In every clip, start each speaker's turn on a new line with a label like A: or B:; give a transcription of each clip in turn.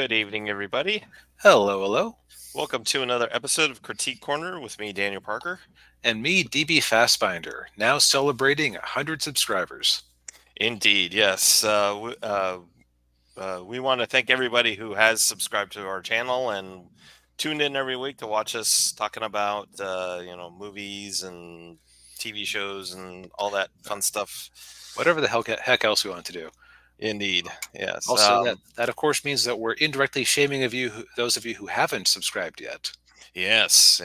A: Good evening, everybody.
B: Hello, hello.
A: Welcome to another episode of Critique Corner with me, Daniel Parker.
B: And me, DB Fastbinder, now celebrating 100 subscribers.
A: Indeed, yes. We want to thank everybody who has subscribed to our channel and tuned in every week to watch us talking about, movies and TV shows and all that fun stuff.
B: Whatever the heck else we want to do.
A: Indeed, yes.
B: Also, that of course means that we're indirectly shaming those of you who haven't subscribed yet.
A: Yes.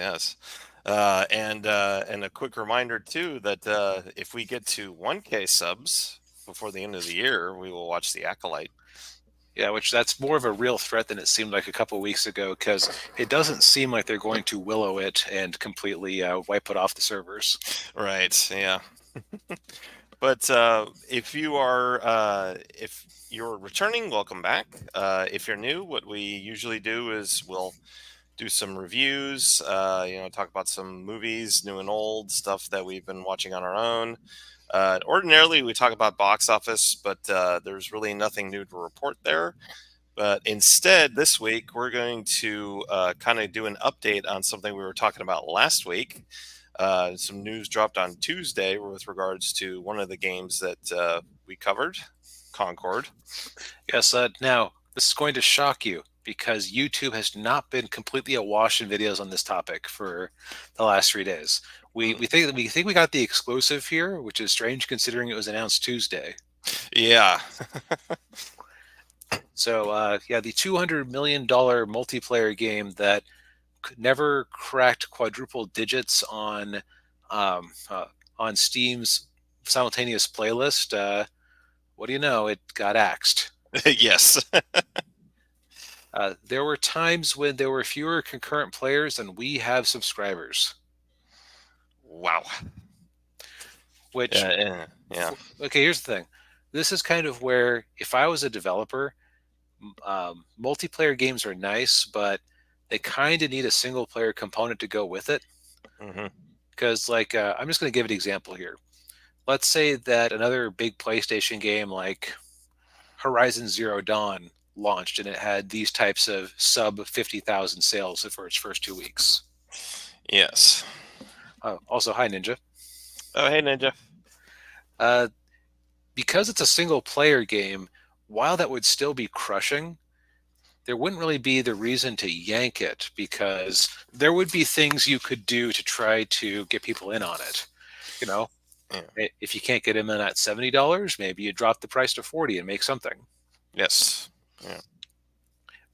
A: And a quick reminder too that if we get to 1K subs before the end of the year, we will watch The Acolyte.
B: Yeah, which that's more of a real threat than it seemed like a couple weeks ago, because it doesn't seem like they're going to willow it and completely wipe it off the servers.
A: Right. Yeah. But if you're returning, welcome back. If you're new, what we usually do is we'll do some reviews, talk about some movies, new and old, stuff that we've been watching on our own. Ordinarily, we talk about box office, but there's really nothing new to report there. But instead, this week, we're going to kind of do an update on something we were talking about last week. Some news dropped on Tuesday with regards to one of the games that we covered, Concord.
B: Yes, now this is going to shock you because YouTube has not been completely awash in videos on this topic for the last 3 days. We think we got the exclusive here, which is strange considering it was announced Tuesday.
A: Yeah.
B: So the $200 million multiplayer game that never cracked quadruple digits um, uh, on Steam's simultaneous playlist. What do you know? It got axed.
A: Yes.
B: There were times when there were fewer concurrent players than we have subscribers.
A: Wow.
B: Which,
A: Yeah.
B: okay, here's the thing. This is kind of where, if I was a developer, multiplayer games are nice, but they kind of need a single player component to go with it.
A: Mm-hmm.
B: Because, I'm just going to give an example here. Let's say that another big PlayStation game like Horizon Zero Dawn launched and it had these types of sub 50,000 sales for its first 2 weeks.
A: Yes.
B: Also, hi, Ninja.
A: Oh, hey, Ninja.
B: Because it's a single player game, while that would still be crushing, there wouldn't really be the reason to yank it because there would be things you could do to try to get people in on it. You know, if you can't get them in at $70, maybe you drop the price to 40 and make something.
A: Yes. Yeah.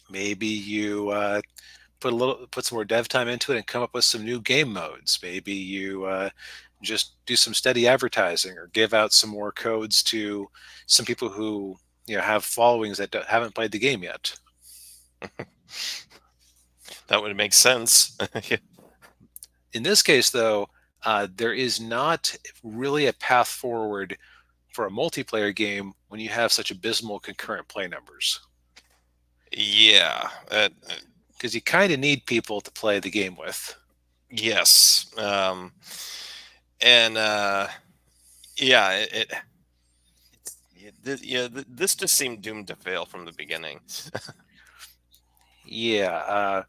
B: Maybe you put some more dev time into it and come up with some new game modes. Maybe you just do some steady advertising or give out some more codes to some people who have followings that haven't played the game yet.
A: That would make sense.
B: In this case, though, there is not really a path forward for a multiplayer game when you have such abysmal concurrent play numbers.
A: Yeah.
B: Because you kind of need people to play the game with.
A: Yes. This just seemed doomed to fail from the beginning.
B: Yeah.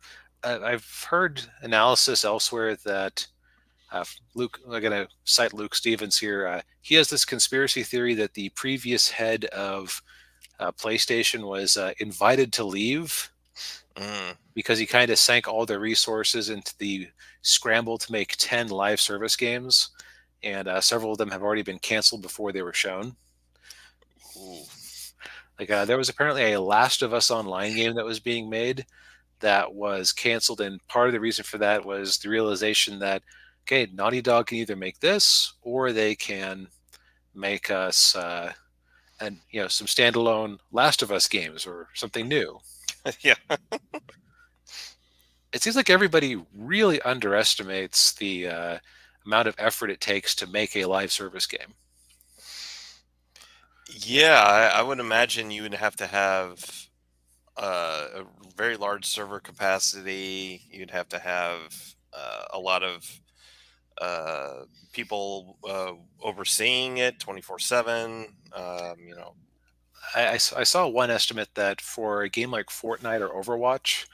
B: I've heard analysis elsewhere that Luke, I'm going to cite Luke Stevens here. He has this conspiracy theory that the previous head of PlayStation was invited to leave because he kind of sank all their resources into the scramble to make 10 live service games, and several of them have already been canceled before they were shown.
A: Ooh.
B: There was apparently a Last of Us Online game that was being made that was canceled, and part of the reason for that was the realization that, okay, Naughty Dog can either make this or they can make us some standalone Last of Us games or something new.
A: Yeah.
B: It seems like everybody really underestimates the amount of effort it takes to make a live service game.
A: Yeah, I would imagine you would have to have a very large server capacity. You'd have to have a lot of people overseeing it 24/7.
B: I saw one estimate that for a game like Fortnite or Overwatch,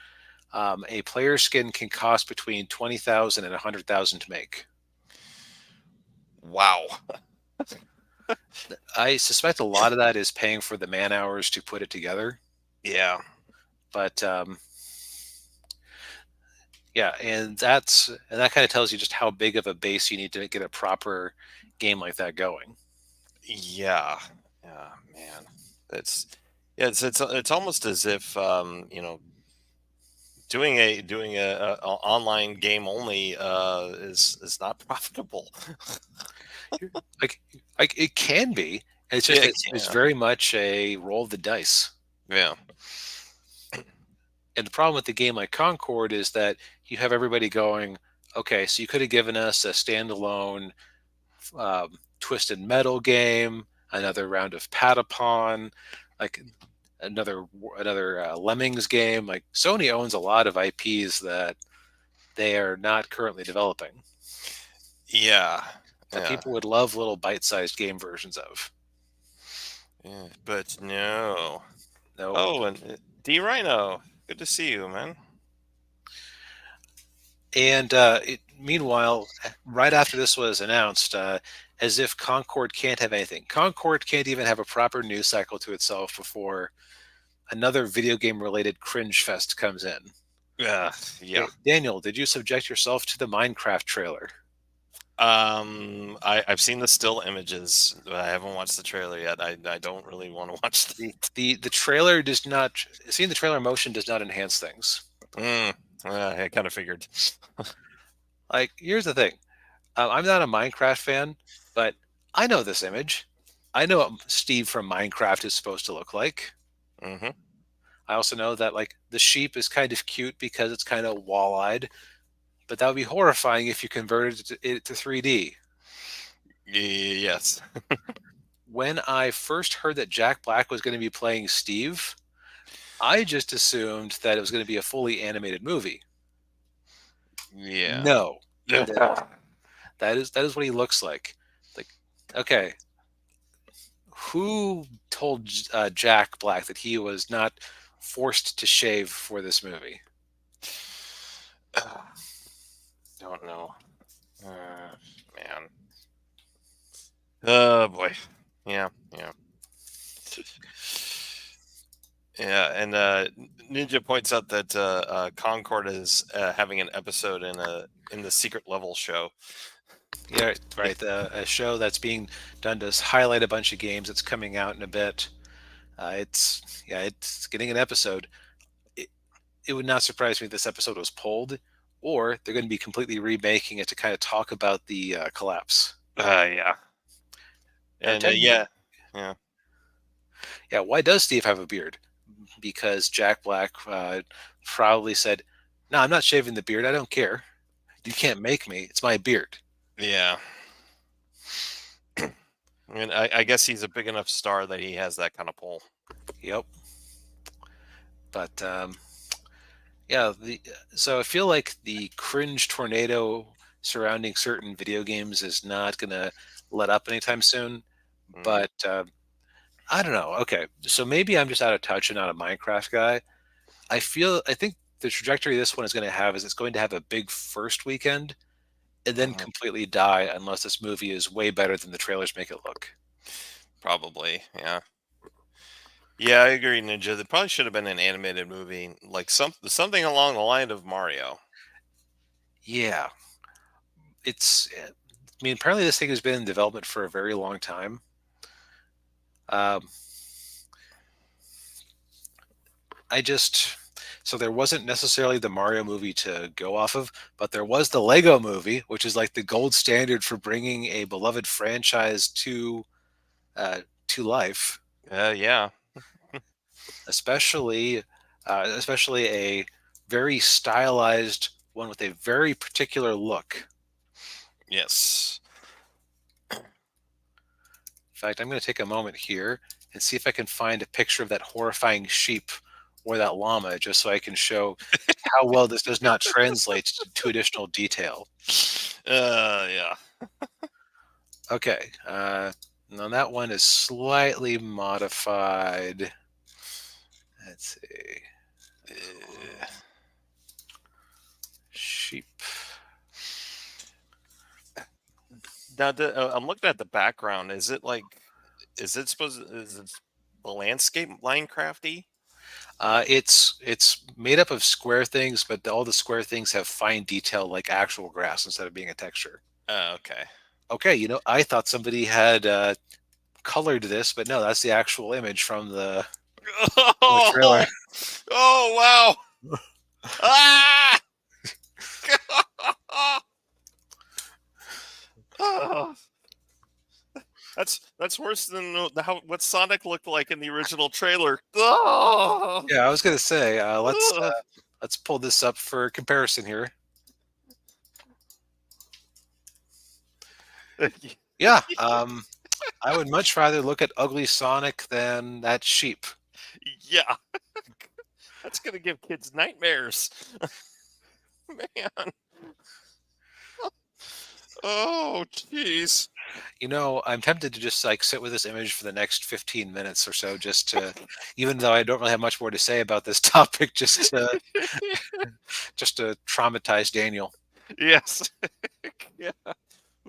B: a player skin can cost between 20,000 and 100,000 to make.
A: Wow.
B: I suspect a lot of that is paying for the man hours to put it together.
A: Yeah.
B: But yeah, and that kind of tells you just how big of a base you need to get a proper game like that going.
A: Yeah. Yeah, man. It's yeah, it's almost as if doing a online game only is not profitable.
B: Like like it can be. It's just
A: Yeah,
B: it's
A: yeah.
B: very much a roll of the dice.
A: Yeah.
B: And the problem with the game like Concord is that you have everybody going, okay, so you could have given us a standalone Twisted Metal game, another round of Patapon, like another Lemmings game. Like Sony owns a lot of IPs that they are not currently developing
A: Yeah.
B: that
A: Yeah.
B: people would love little bite-sized game versions of.
A: Yeah. But no.
B: Nope.
A: Oh, and D Rhino. Good to see you, man.
B: And meanwhile, right after this was announced, as if Concord can't have anything, Concord can't even have a proper news cycle to itself before another video game related cringe fest comes in.
A: Yeah. Yeah.
B: Okay, Daniel, did you subject yourself to the Minecraft trailer?
A: I've seen the still images, but I haven't watched the trailer yet. I don't really want to watch
B: The trailer does not seeing the trailer motion does not enhance things.
A: Mm, I kind of figured.
B: Like, here's the thing: I'm not a Minecraft fan, but I know this image. I know what Steve from Minecraft is supposed to look like.
A: Hmm.
B: I also know that like the sheep is kind of cute because it's kind of wall-eyed, but that would be horrifying if you converted it to 3D.
A: Yes.
B: When I first heard that Jack Black was going to be playing Steve, I just assumed that it was going to be a fully animated movie.
A: Yeah.
B: No,
A: Yeah.
B: that is what he looks like. Like, okay, who told Jack Black that he was not forced to shave for this movie?
A: Don't know. Man. Oh boy. Yeah. Yeah. Yeah. And Ninja points out that Concord is having an episode in the secret level show.
B: Yeah,
A: Yeah.
B: right. A show that's being done to highlight a bunch of games that's coming out in a bit. It's getting an episode. It, it would not surprise me if this episode was pulled, or they're going to be completely remaking it to kind of talk about the collapse.
A: Yeah.
B: Now,
A: And yeah. Yeah.
B: yeah, why does Steve have a beard? Because Jack Black probably said, "No, I'm not shaving the beard. I don't care. You can't make me. It's my beard."
A: Yeah. And I guess he's a big enough star that he has that kind of pull.
B: Yep. But yeah, so I feel like the cringe tornado surrounding certain video games is not going to let up anytime soon.
A: Mm,
B: But I don't know. Okay, so maybe I'm just out of touch and not a Minecraft guy. I think the trajectory this one is going to have is it's going to have a big first weekend and then
A: mhm.
B: completely die unless this movie is way better than the trailers make it look.
A: Probably, yeah. Yeah, I agree, Ninja. There probably should have been an animated movie, like something along the line of Mario.
B: Yeah, I mean, apparently this thing has been in development for a very long time. Um, I just so there wasn't necessarily the Mario movie to go off of, but there was the Lego movie, which is like the gold standard for bringing a beloved franchise to life,
A: Yeah.
B: especially especially a very stylized one with a very particular look.
A: Yes.
B: In fact, I'm going to take a moment here and see if I can find a picture of that horrifying sheep or that llama just so I can show how well this does not translate to additional detail.
A: Yeah.
B: Okay. Now that one is slightly modified. Let's see. Sheep.
A: Now, I'm looking at the background. Is it like, is it the landscape Minecrafty?
B: It's made up of square things, but all the square things have fine detail like actual grass instead of being a texture.
A: Okay.
B: Okay, I thought somebody had colored this, but no, that's the actual image from the trailer.
A: Oh, oh wow! Ah! Oh, that's worse than what Sonic looked like in the original trailer. Oh!
B: Yeah, I was gonna say let's pull this up for comparison here. Yeah, I would much rather look at ugly Sonic than that sheep.
A: Yeah, that's gonna give kids nightmares, man. Oh, jeez.
B: I'm tempted to just like sit with this image for the next 15 minutes or so, just to, even though I don't really have much more to say about this topic, just to traumatize Daniel.
A: Yes. Yeah.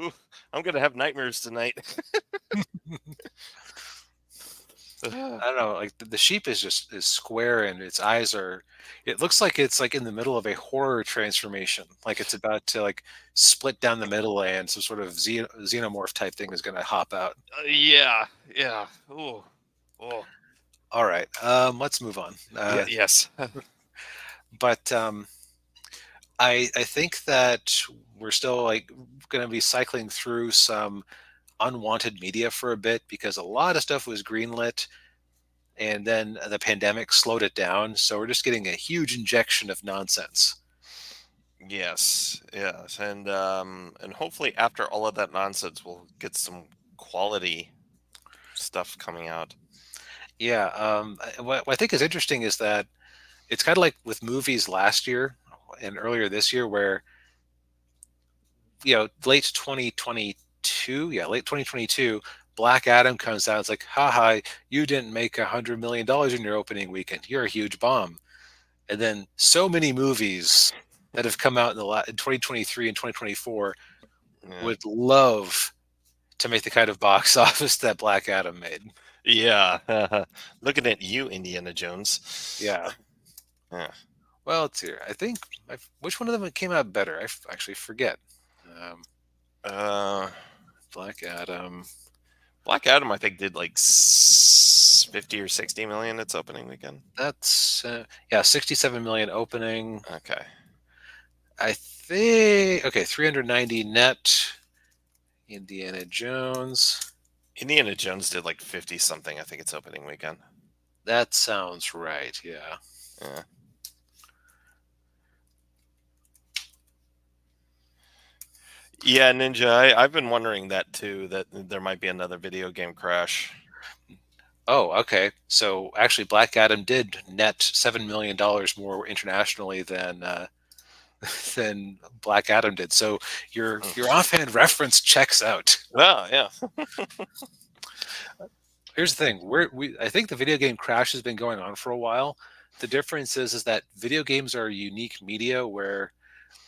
A: Ooh, I'm gonna have nightmares tonight.
B: I don't know, like the sheep is square and its eyes are. It looks like it's like in the middle of a horror transformation, like it's about to like split down the middle, and some sort of xenomorph type thing is going to hop out.
A: Yeah. Yeah. Oh. Oh.
B: All right, let's move on.
A: Yeah. Yes.
B: But I think that we're still like going to be cycling through some unwanted media for a bit because a lot of stuff was greenlit and then the pandemic slowed it down. So we're just getting a huge injection of nonsense.
A: Yes. Yes. And hopefully after all of that nonsense, we'll get some quality stuff coming out.
B: Yeah. What I think is interesting is that it's kind of like with movies last year and earlier this year, where, late 2022, late 2022, Black Adam comes out. It's like, haha, you didn't make $100 million in your opening weekend. You're a huge bomb. And then so many movies that have come out in 2023 and 2024
A: Yeah.
B: would love to make the kind of box office that Black Adam made.
A: Yeah. Looking at you, Indiana Jones.
B: Yeah.
A: Yeah.
B: Well, it's here. I think which one of them came out better? Actually forget. Um,
A: Uh,
B: Black Adam.
A: Black Adam, I think, did like 50 or 60 million its opening weekend.
B: That's 67 million opening.
A: Okay.
B: I think 390 net. Indiana Jones.
A: Indiana Jones did like 50 something, I think, its opening weekend.
B: That sounds right. Yeah.
A: Yeah. Yeah, Ninja, I've been wondering that too, that there might be another video game crash.
B: Oh, okay. So actually, Black Adam did net $7 million more internationally than Black Adam did. So your offhand reference checks out.
A: Well, yeah.
B: Here's the thing: I think the video game crash has been going on for a while. The difference is that video games are a unique media where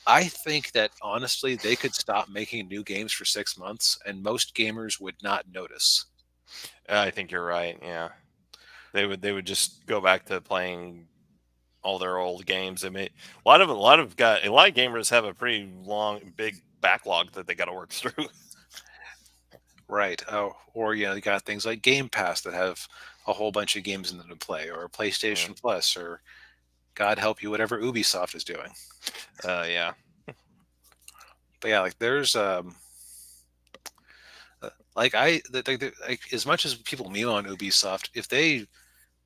B: I think that honestly they could stop making new games for 6 months and most gamers would not notice.
A: I think you're right. Yeah. They would just go back to playing all their old games. I mean, a lot of gamers have a pretty long, big backlog that they got to work through.
B: Right. Or you got things like Game Pass that have a whole bunch of games in them to play, or
A: Yeah.
B: PlayStation Plus, or God help you, whatever Ubisoft is doing.
A: Yeah.
B: But yeah, like there's like like, as much as people meme on Ubisoft, if they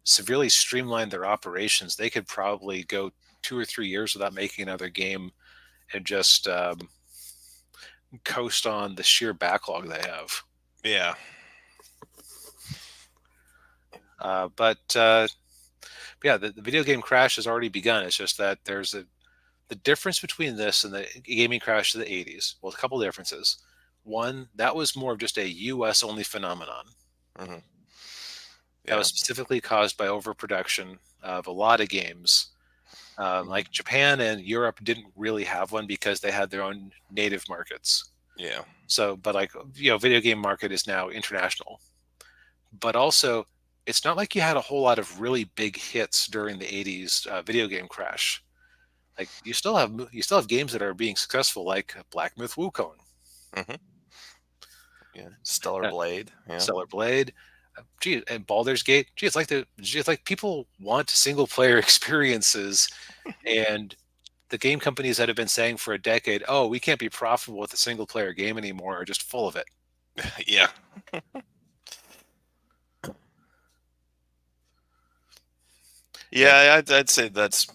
B: severely streamlined their operations, they could probably go 2 or 3 years without making another game and just coast on the sheer backlog they have.
A: Yeah.
B: But yeah, the video game crash has already begun. It's just that the difference between this and the gaming crash of the 80s. Well, a couple differences. one, that was more of just a US only phenomenon.
A: Hmm.
B: That
A: Yeah.
B: was specifically caused by overproduction of a lot of games.
A: Mhm.
B: Like Japan and Europe didn't really have one because they had their own native markets.
A: Yeah.
B: So, but like, video game market is now international. But also, it's not like you had a whole lot of really big hits during the 80s video game crash. Like you still have games that are being successful, like Black Myth Wukong,
A: Hmm. Yeah. Stellar
B: uh,
A: Blade. Yeah.
B: Stellar Blade, and Baldur's Gate. It's like people want single player experiences, and the game companies that have been saying for a decade, "Oh, we can't be profitable with a single player game anymore," are just full of it.
A: Yeah.
B: And
A: Yeah. I'd say that's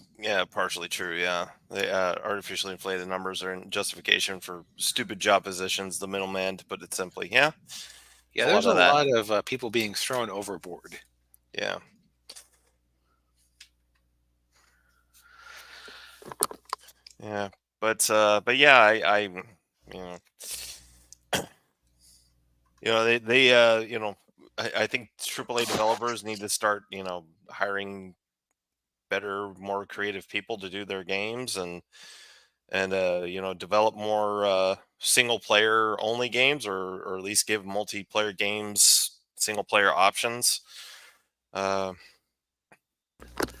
A: partially true. Yeah. The artificially inflated numbers are in justification for stupid job positions. The middleman, to put it simply. Yeah.
B: yeah,
A: There's a
B: there's
A: lot
B: a
A: of that.
B: lot of people being thrown overboard.
A: Yeah. Yeah. But yeah, you know, I think AAA developers need to start, hiring better, more creative people to do their games, and develop more single player only games, or at least give multiplayer games single player options. Uh,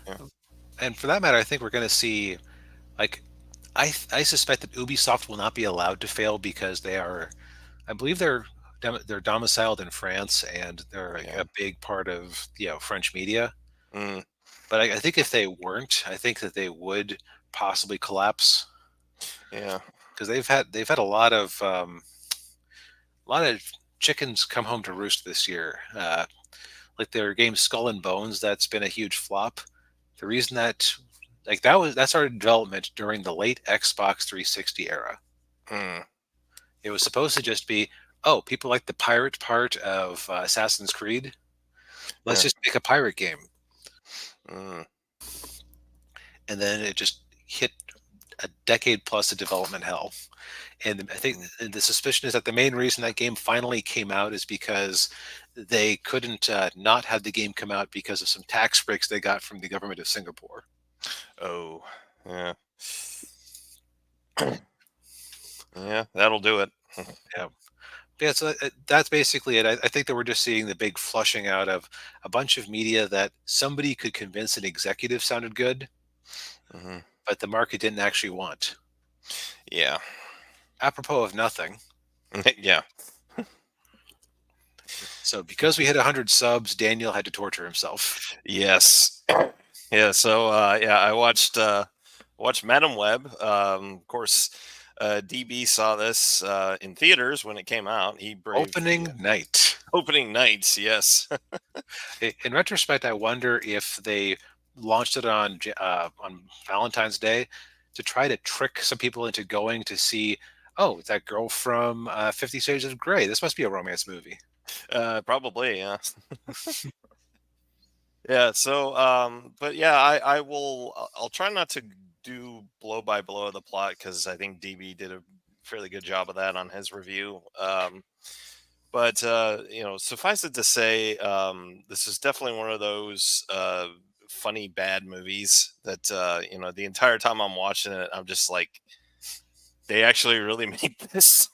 A: yeah,
B: And for that matter, I think we're going to see, like, I suspect that Ubisoft will not be allowed to fail because I believe they're domiciled in France and they're like
A: yeah,
B: a big part of French media.
A: mm,
B: But I think if they weren't, I think that they would possibly collapse
A: yeah,
B: because they've had a lot of chickens come home to roost this year. Like their game Skull and Bones, that's been a huge flop. The reason that started development during the late Xbox 360 era.
A: mm,
B: It was supposed to just be, oh, people like the pirate part of Assassin's Creed. Let's
A: yeah,
B: just make a pirate game.
A: mm,
B: And then it just hit a decade plus of development hell. And I think
A: mm.
B: the suspicion is that the main reason that game finally came out is because they couldn't not have the game come out because of some tax breaks they got from the government of Singapore.
A: Oh, yeah, yeah, that'll do it.
B: Yeah. Yeah, so that's basically it. I think that we're just seeing the big flushing out of a bunch of media that somebody could convince an executive sounded good,
A: Hmm.
B: but the market didn't actually want.
A: Yeah,
B: Apropos of nothing.
A: yeah,
B: So because we hit 100 subs, Daniel had to torture himself.
A: yes. Yeah, so I watched Madam Web. Of course, DB saw this in theaters when it came out. He braved the
B: Opening night.
A: opening nights. Yes.
B: In retrospect, I wonder if they launched it on Valentine's Day to try to trick some people into going to see. Oh, it's that girl from 50 Shades of Grey. This must be a romance movie.
A: Probably. Yeah. Yeah. So, but yeah, I will. I'll try not to do blow by blow of the plot, because I think DB did a fairly good job of that on his review. But suffice it to say, this is definitely one of those funny bad movies that the entire time I'm watching it, I'm just like, they actually really made this.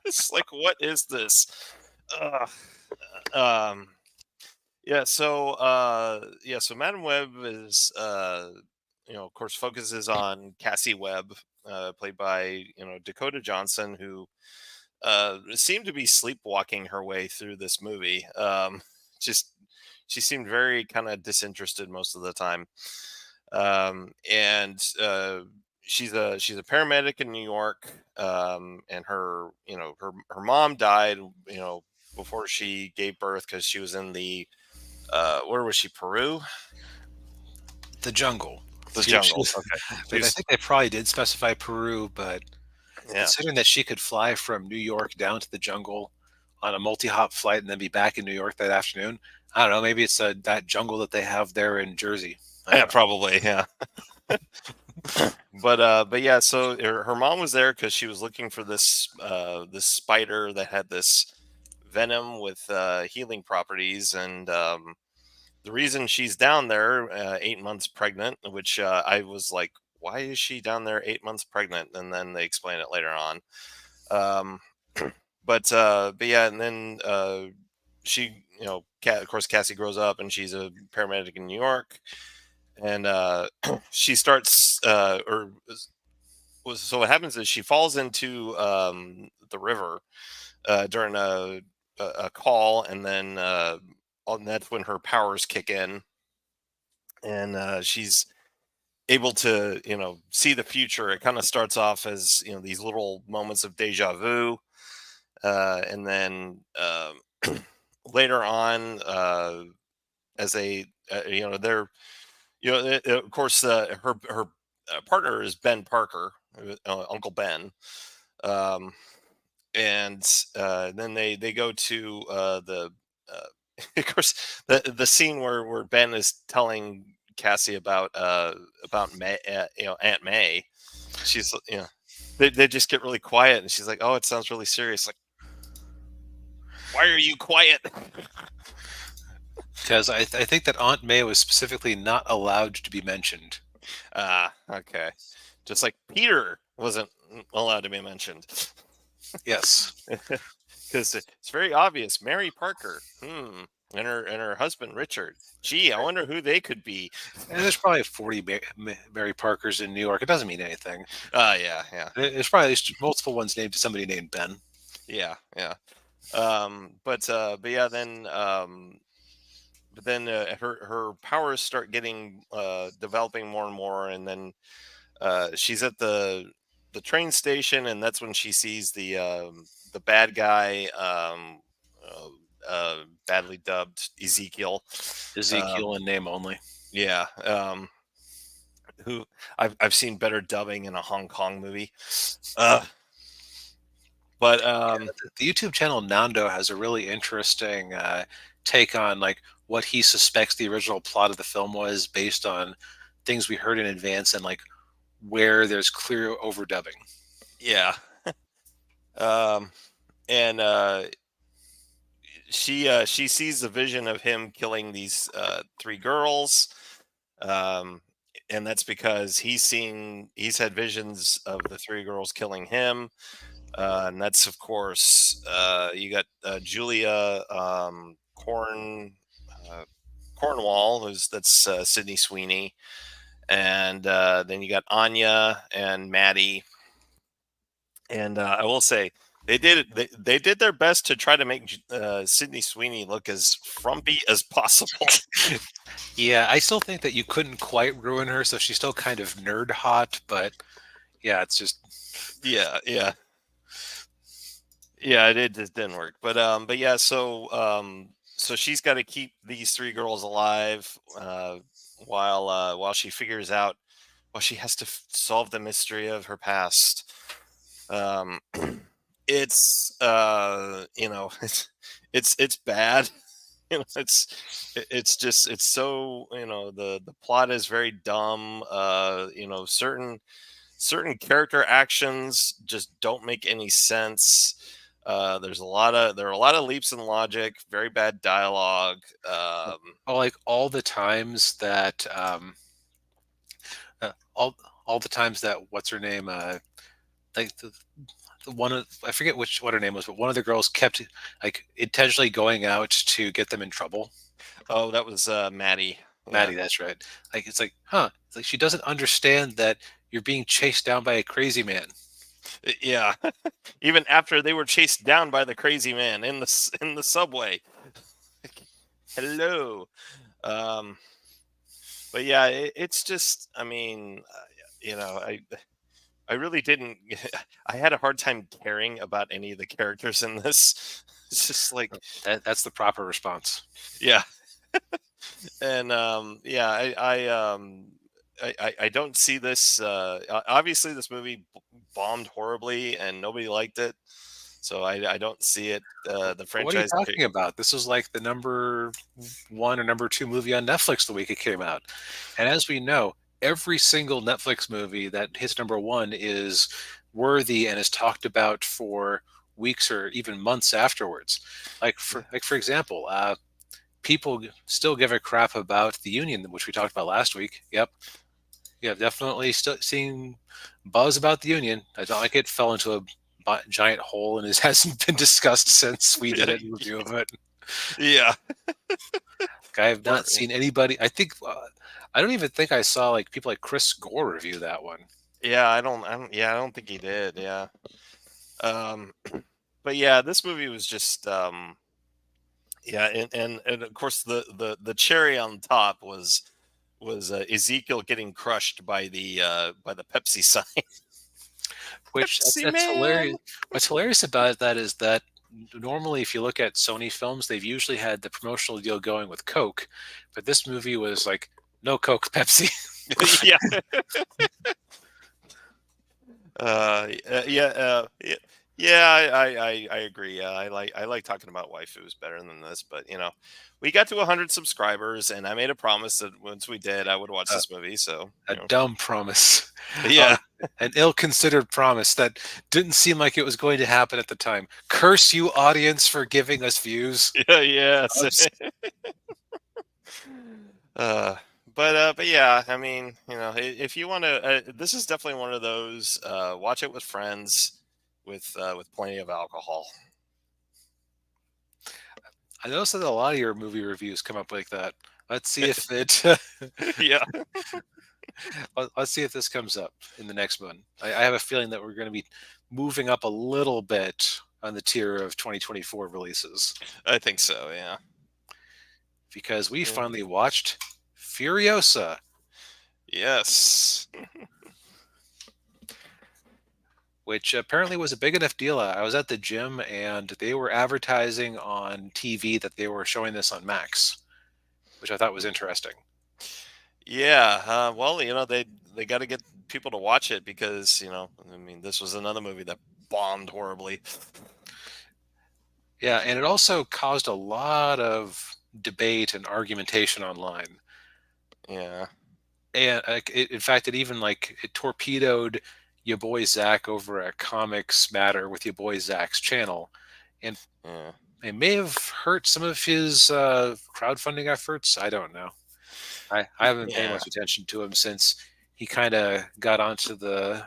A: It's like, what is this? Ugh. Um, so Madam Web is, of course, focuses on Cassie Webb, played by Dakota Johnson, who seemed to be sleepwalking her way through this movie. Just She seemed very kind of disinterested most of the time, and she's a paramedic in New York, and her mom died, before she gave birth, because she was in the where was she, Peru?
B: The jungle.
A: The
B: She
A: jungle.
B: was,
A: Okay. She
B: I
A: was,
B: think they probably did specify Peru, but
A: yeah.
B: considering that she could fly from New York down to the jungle on a multi-hop flight and then be back in New York that afternoon, I don't know. Maybe it's that jungle that they have there in Jersey. I
A: Yeah,
B: don't know.
A: probably, yeah. But yeah, so her mom was there because she was looking for this spider that had this venom with healing properties, and the reason she's down there 8 months pregnant, which I was like, why is she down there 8 months pregnant? And then they explain it later on. Um, but yeah, and then she, of course, Cassie grows up and she's a paramedic in New York, and she starts so what happens is she falls into the river during a call, and then and that's when her powers kick in, and she's able to see the future. It kind of starts off as these little moments of deja vu, and then later on, as they they're of course her partner is Ben Parker, Uncle Ben, um, and then they go to the of course the scene where Ben is telling Cassie about May, Aunt May. She's they just get really quiet, and she's like, oh, it sounds really serious. Like, why are you quiet?
B: Because I think that Aunt May was specifically not allowed to be mentioned.
A: Ah, okay. Just like Peter wasn't allowed to be mentioned.
B: Yes.
A: Because it's very obvious. Mary Parker, and her husband Richard. Gee, I wonder who they could be.
B: And there's probably 40 Mary Parkers in New York. It doesn't mean anything.
A: Yeah, yeah,
B: There's probably at least multiple ones named to somebody named Ben.
A: yeah, yeah. But yeah, then her powers start getting developing more and more, and then she's at the train station, and that's when she sees the bad guy, badly dubbed Ezekiel.
B: Ezekiel
A: Um,
B: in name only.
A: yeah, who I've seen better dubbing in a Hong Kong movie. Uh, but
B: The YouTube channel Nando has a really interesting take on like what he suspects the original plot of the film was based on things we heard in advance and like where there's clear overdubbing.
A: yeah, um, and she sees the vision of him killing these three girls, um, and that's because he's had visions of the three girls killing him, and that's of course you got Julia uh, Cornwall, that's Sydney Sweeney, and then you got Anya and Maddie, and I will say they did their best to try to make Sydney Sweeney look as frumpy as possible.
B: Yeah, I still think that you couldn't quite ruin her, so she's still kind of nerd hot, but yeah, it's just
A: Yeah, yeah, yeah. It just didn't work, but yeah. So she's got to keep these three girls alive while she figures out. Well, she has to solve the mystery of her past. Um, it's it's bad. It's just it's so the plot is very dumb. Certain character actions just don't make any sense. There are a lot of leaps in logic, very bad dialogue.
B: like all the times that uh, all all the times that what's her name like the one of I forget which what her name was, but one of the girls kept like intentionally going out to get them in trouble.
A: Oh, that was Maddie. Yeah.
B: Maddie, that's right. Like it's like, huh? It's like she doesn't understand that you're being chased down by a crazy man.
A: Yeah. Even after they were chased down by the crazy man in the subway. Hello. Um, but yeah, it's just, I mean, you know, I really didn't. I had a hard time caring about any of the characters in this. It's just like,
B: That's the proper response.
A: yeah, and yeah, I don't see this. Obviously, this movie bombed horribly, and nobody liked it. So I don't see it. The
B: What are you
A: franchise.
B: talking about? This was like the number one or number two movie on Netflix the week it came out. And as we know, every single Netflix movie that hits number one is worthy and is talked about for weeks or even months afterwards.
A: Yeah.
B: Like for example, people still give a crap about the Union, which we talked about last week. Yep, yeah, definitely still seeing buzz about the Union. It's not like it fell into a giant hole and it hasn't been discussed since we did a review of it.
A: Yeah.
B: Like, I have
A: Or
B: not seen anybody. I don't even think I saw like people like Chris Gore review that one.
A: yeah, I don't think he did. Yeah. Um, but yeah, this movie was just yeah, and of course the cherry on top was Ezekiel getting crushed by the Pepsi sign.
B: Which
A: Pepsi
B: that's
A: Man.
B: hilarious. What's hilarious about that is that normally, if you look at Sony films, they've usually had the promotional deal going with Coke, but this movie was like no Coke, Pepsi.
A: Yeah. Yeah, yeah, yeah. I agree. Yeah, I like talking about waifus better than this, but we got to 100 subscribers, and I made a promise that once we did, I would watch
B: Uh,
A: this movie. So
B: a dumb promise, uh,
A: yeah,
B: an ill-considered promise that didn't seem like it was going to happen at the time. Curse you, audience, for giving us views.
A: yeah, yes.
B: Subs.
A: Uh, but yeah, I mean, if you want to, this is definitely one of those. Watch it with friends, with plenty of alcohol.
B: I noticed that a lot of your movie reviews come up like that. Let's see if it.
A: Yeah.
B: Let's see if this comes up in the next one. I have a feeling that we're going to be moving up a little bit on the tier of 2024 releases
A: I think so. Yeah.
B: because we
A: Yeah.
B: finally watched Furiosa,
A: Yes.
B: which apparently was a big enough deal. I was at the gym and they were advertising on TV that they were showing this on Max, which I thought was interesting.
A: Yeah. Well, they got to get people to watch it because I mean, this was another movie that bombed horribly.
B: Yeah, and it also caused a lot of debate and argumentation online.
A: Yeah.
B: And in fact, it even like it torpedoed your boy Zach over at Comics Matter with your boy Zach's channel, and
A: Yeah.
B: it may have hurt some of his crowdfunding efforts. I don't know. I haven't been paying
A: Yeah.
B: much attention to him since he kind of got onto the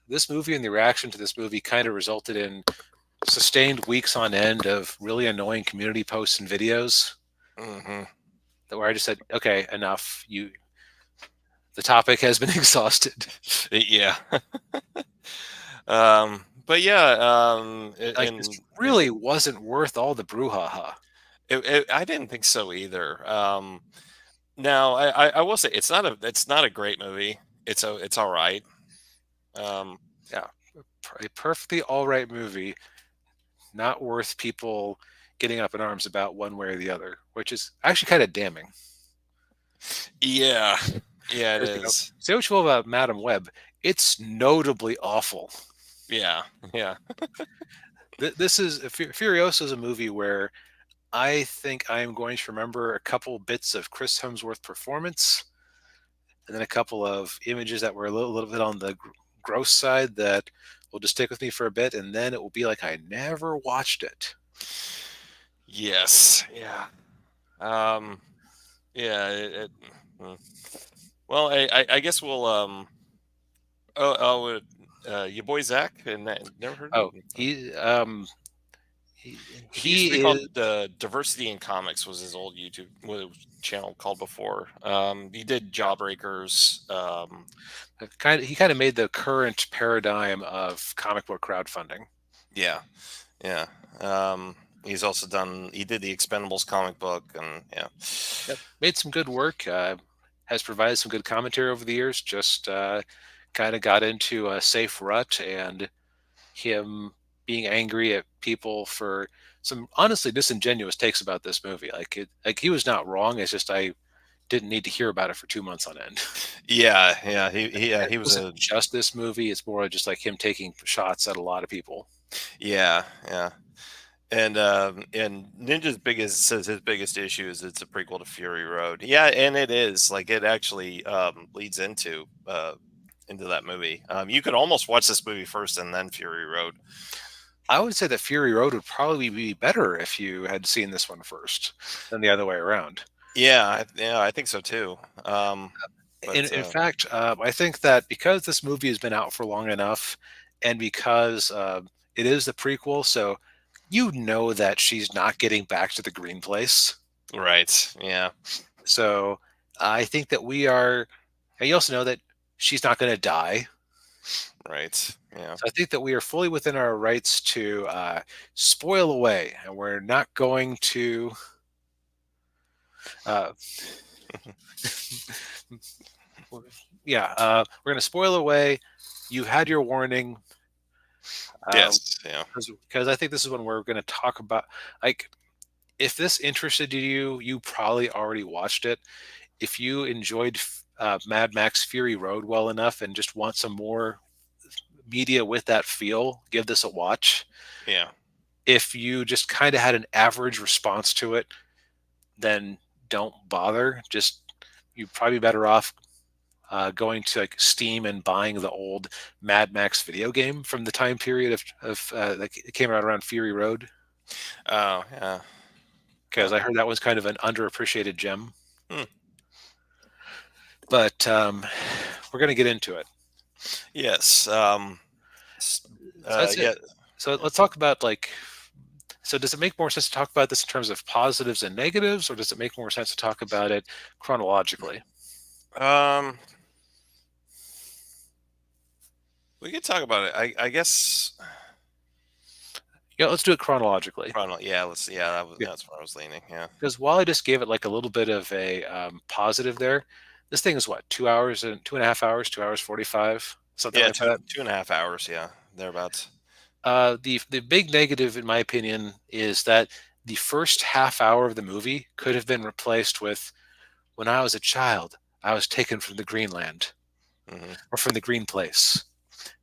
B: this movie, and the reaction to this movie kind of resulted in sustained weeks on end of really annoying community posts and videos
A: Hmm.
B: where I just said, okay, enough. The topic has been exhausted.
A: Yeah. But yeah.
B: Like this really wasn't worth all the brouhaha.
A: I didn't think so either. Now I will say it's not a great movie. It's all right. Um,
B: Yeah, a perfectly all right movie, not worth people getting up in arms about one way or the other, which is actually kind of damning.
A: yeah, yeah, it
B: Because,
A: is.
B: say what you will about Madam Web, it's notably awful.
A: Yeah, yeah,
B: This is Furiosa is a movie where I think I am going to remember a couple bits of Chris Hemsworth performance, and then a couple of images that were a little bit on the gross side that will just stick with me for a bit, and then it will be like I never watched it.
A: yes, yeah. Um, yeah. Mm. Well, I guess we'll your boy Zach, and never heard of
B: Oh,
A: him. He used to be
B: he
A: called
B: is
A: Diversity in Comics was his old YouTube channel called before. He did Jawbreakers.
B: he kind of made the current paradigm of comic book crowdfunding.
A: Yeah, yeah. He's also he did the Expendables comic book, and yeah.
B: Yep. Made some good work. Has provided some good commentary over the years. Just kind of got into a safe rut, and him being angry at people for some honestly disingenuous takes about this movie. Like he was not wrong. It's just I didn't need to hear about it for 2 months on end.
A: Yeah, yeah.
B: It
A: He was
B: wasn't
A: a
B: just this movie. It's more just like him taking shots at a lot of people.
A: yeah, yeah. And Ninja's biggest says his biggest issue is it's a prequel to Fury Road. Yeah, and it is. Like it actually leads into that movie. You could almost watch this movie first and then Fury Road.
B: I would say that Fury Road would probably be better if you had seen this one first than the other way around.
A: Yeah, I think so too.
B: In
A: But
B: in fact, I think that because this movie has been out for long enough, and because it is the prequel, so you know that she's not getting back to the Green Place.
A: right, yeah,
B: So I think that we are. And you also know that she's not going to die.
A: right, yeah.
B: So I think that we are fully within our rights to spoil away, and we're not going to. Uh, yeah, we're going to spoil away. You had your warning. Uh,
A: Yes, yeah,
B: because I think this is when we're going to talk about, like, if this interested you, you probably already watched it. If you enjoyed Mad Max Fury Road well enough and just want some more media with that feel, give this a watch.
A: yeah.
B: If you just kind of had an average response to it, then don't bother. Just you'd probably be better off going to like Steam and buying the old Mad Max video game from the time period of that came out around Fury Road,
A: Oh, yeah.
B: because
A: Huh.
B: I heard that was kind of an underappreciated gem.
A: Hmm.
B: But we're going to get into it.
A: Yes. s-
B: So that's it.
A: yeah.
B: So let's talk about like. So does it make more sense to talk about this in terms of positives and negatives, or does it make more sense to talk about it chronologically?
A: Um, we could talk about it. I guess.
B: Yeah, let's do it chronologically.
A: Yeah. Let's. Yeah.
B: Yeah,
A: That's where I was leaning. Yeah.
B: because while I just gave it like a little bit of a positive there, this thing is what 2 hours and 2.5 hours, 2 hours 45, something
A: Yeah.
B: like that.
A: 2.5 hours. Yeah. Thereabouts.
B: The big negative, in my opinion, is that the first half hour of the movie could have been replaced with "When I was a child, I was taken from the Greenland
A: Hmm.
B: or from the Green Place."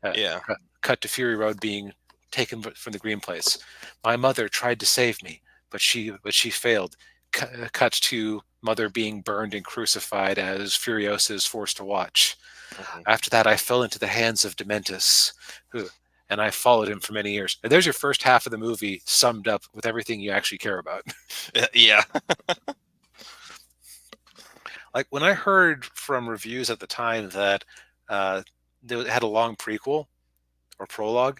B: Uh,
A: Yeah.
B: cut to Fury Road being taken from the Green Place. My mother tried to save me, but she failed. Cut to mother being burned and crucified as Furiosa is forced to watch.
A: Hmm.
B: After that, I fell into the hands of Dementus, who and I followed him for many years. And there's your first half of the movie summed up with everything you actually care about.
A: Yeah.
B: Like when I heard from reviews at the time that they had a long prequel or prologue,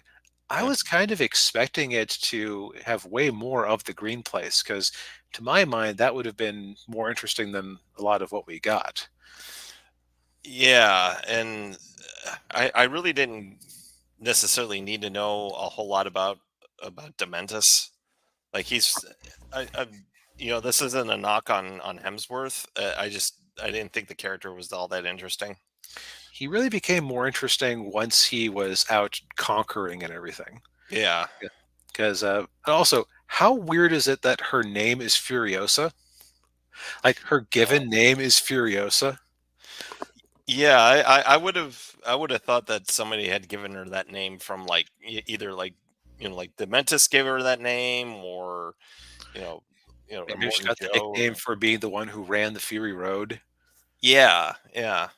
B: I
A: Yeah.
B: was kind of expecting it to have way more of the Green Place because, to my mind, that would have been more interesting than a lot of what we got.
A: Yeah. And I really didn't necessarily need to know a whole lot about Dementus. Like I this isn't a knock on Hemsworth. I didn't think the character was all that interesting.
B: He really became more interesting once he was out conquering and everything.
A: Yeah.
B: Because also, how weird is it that her name is Furiosa? Like her
A: Uh,
B: given name is Furiosa.
A: yeah, I would have thought that somebody had given her that name from like either like like Dementus gave her that name or you know or
B: Maybe she
A: Morton
B: got the
A: Joe
B: nickname
A: or
B: for being the one who ran the Fury Road.
A: yeah.
B: Uh,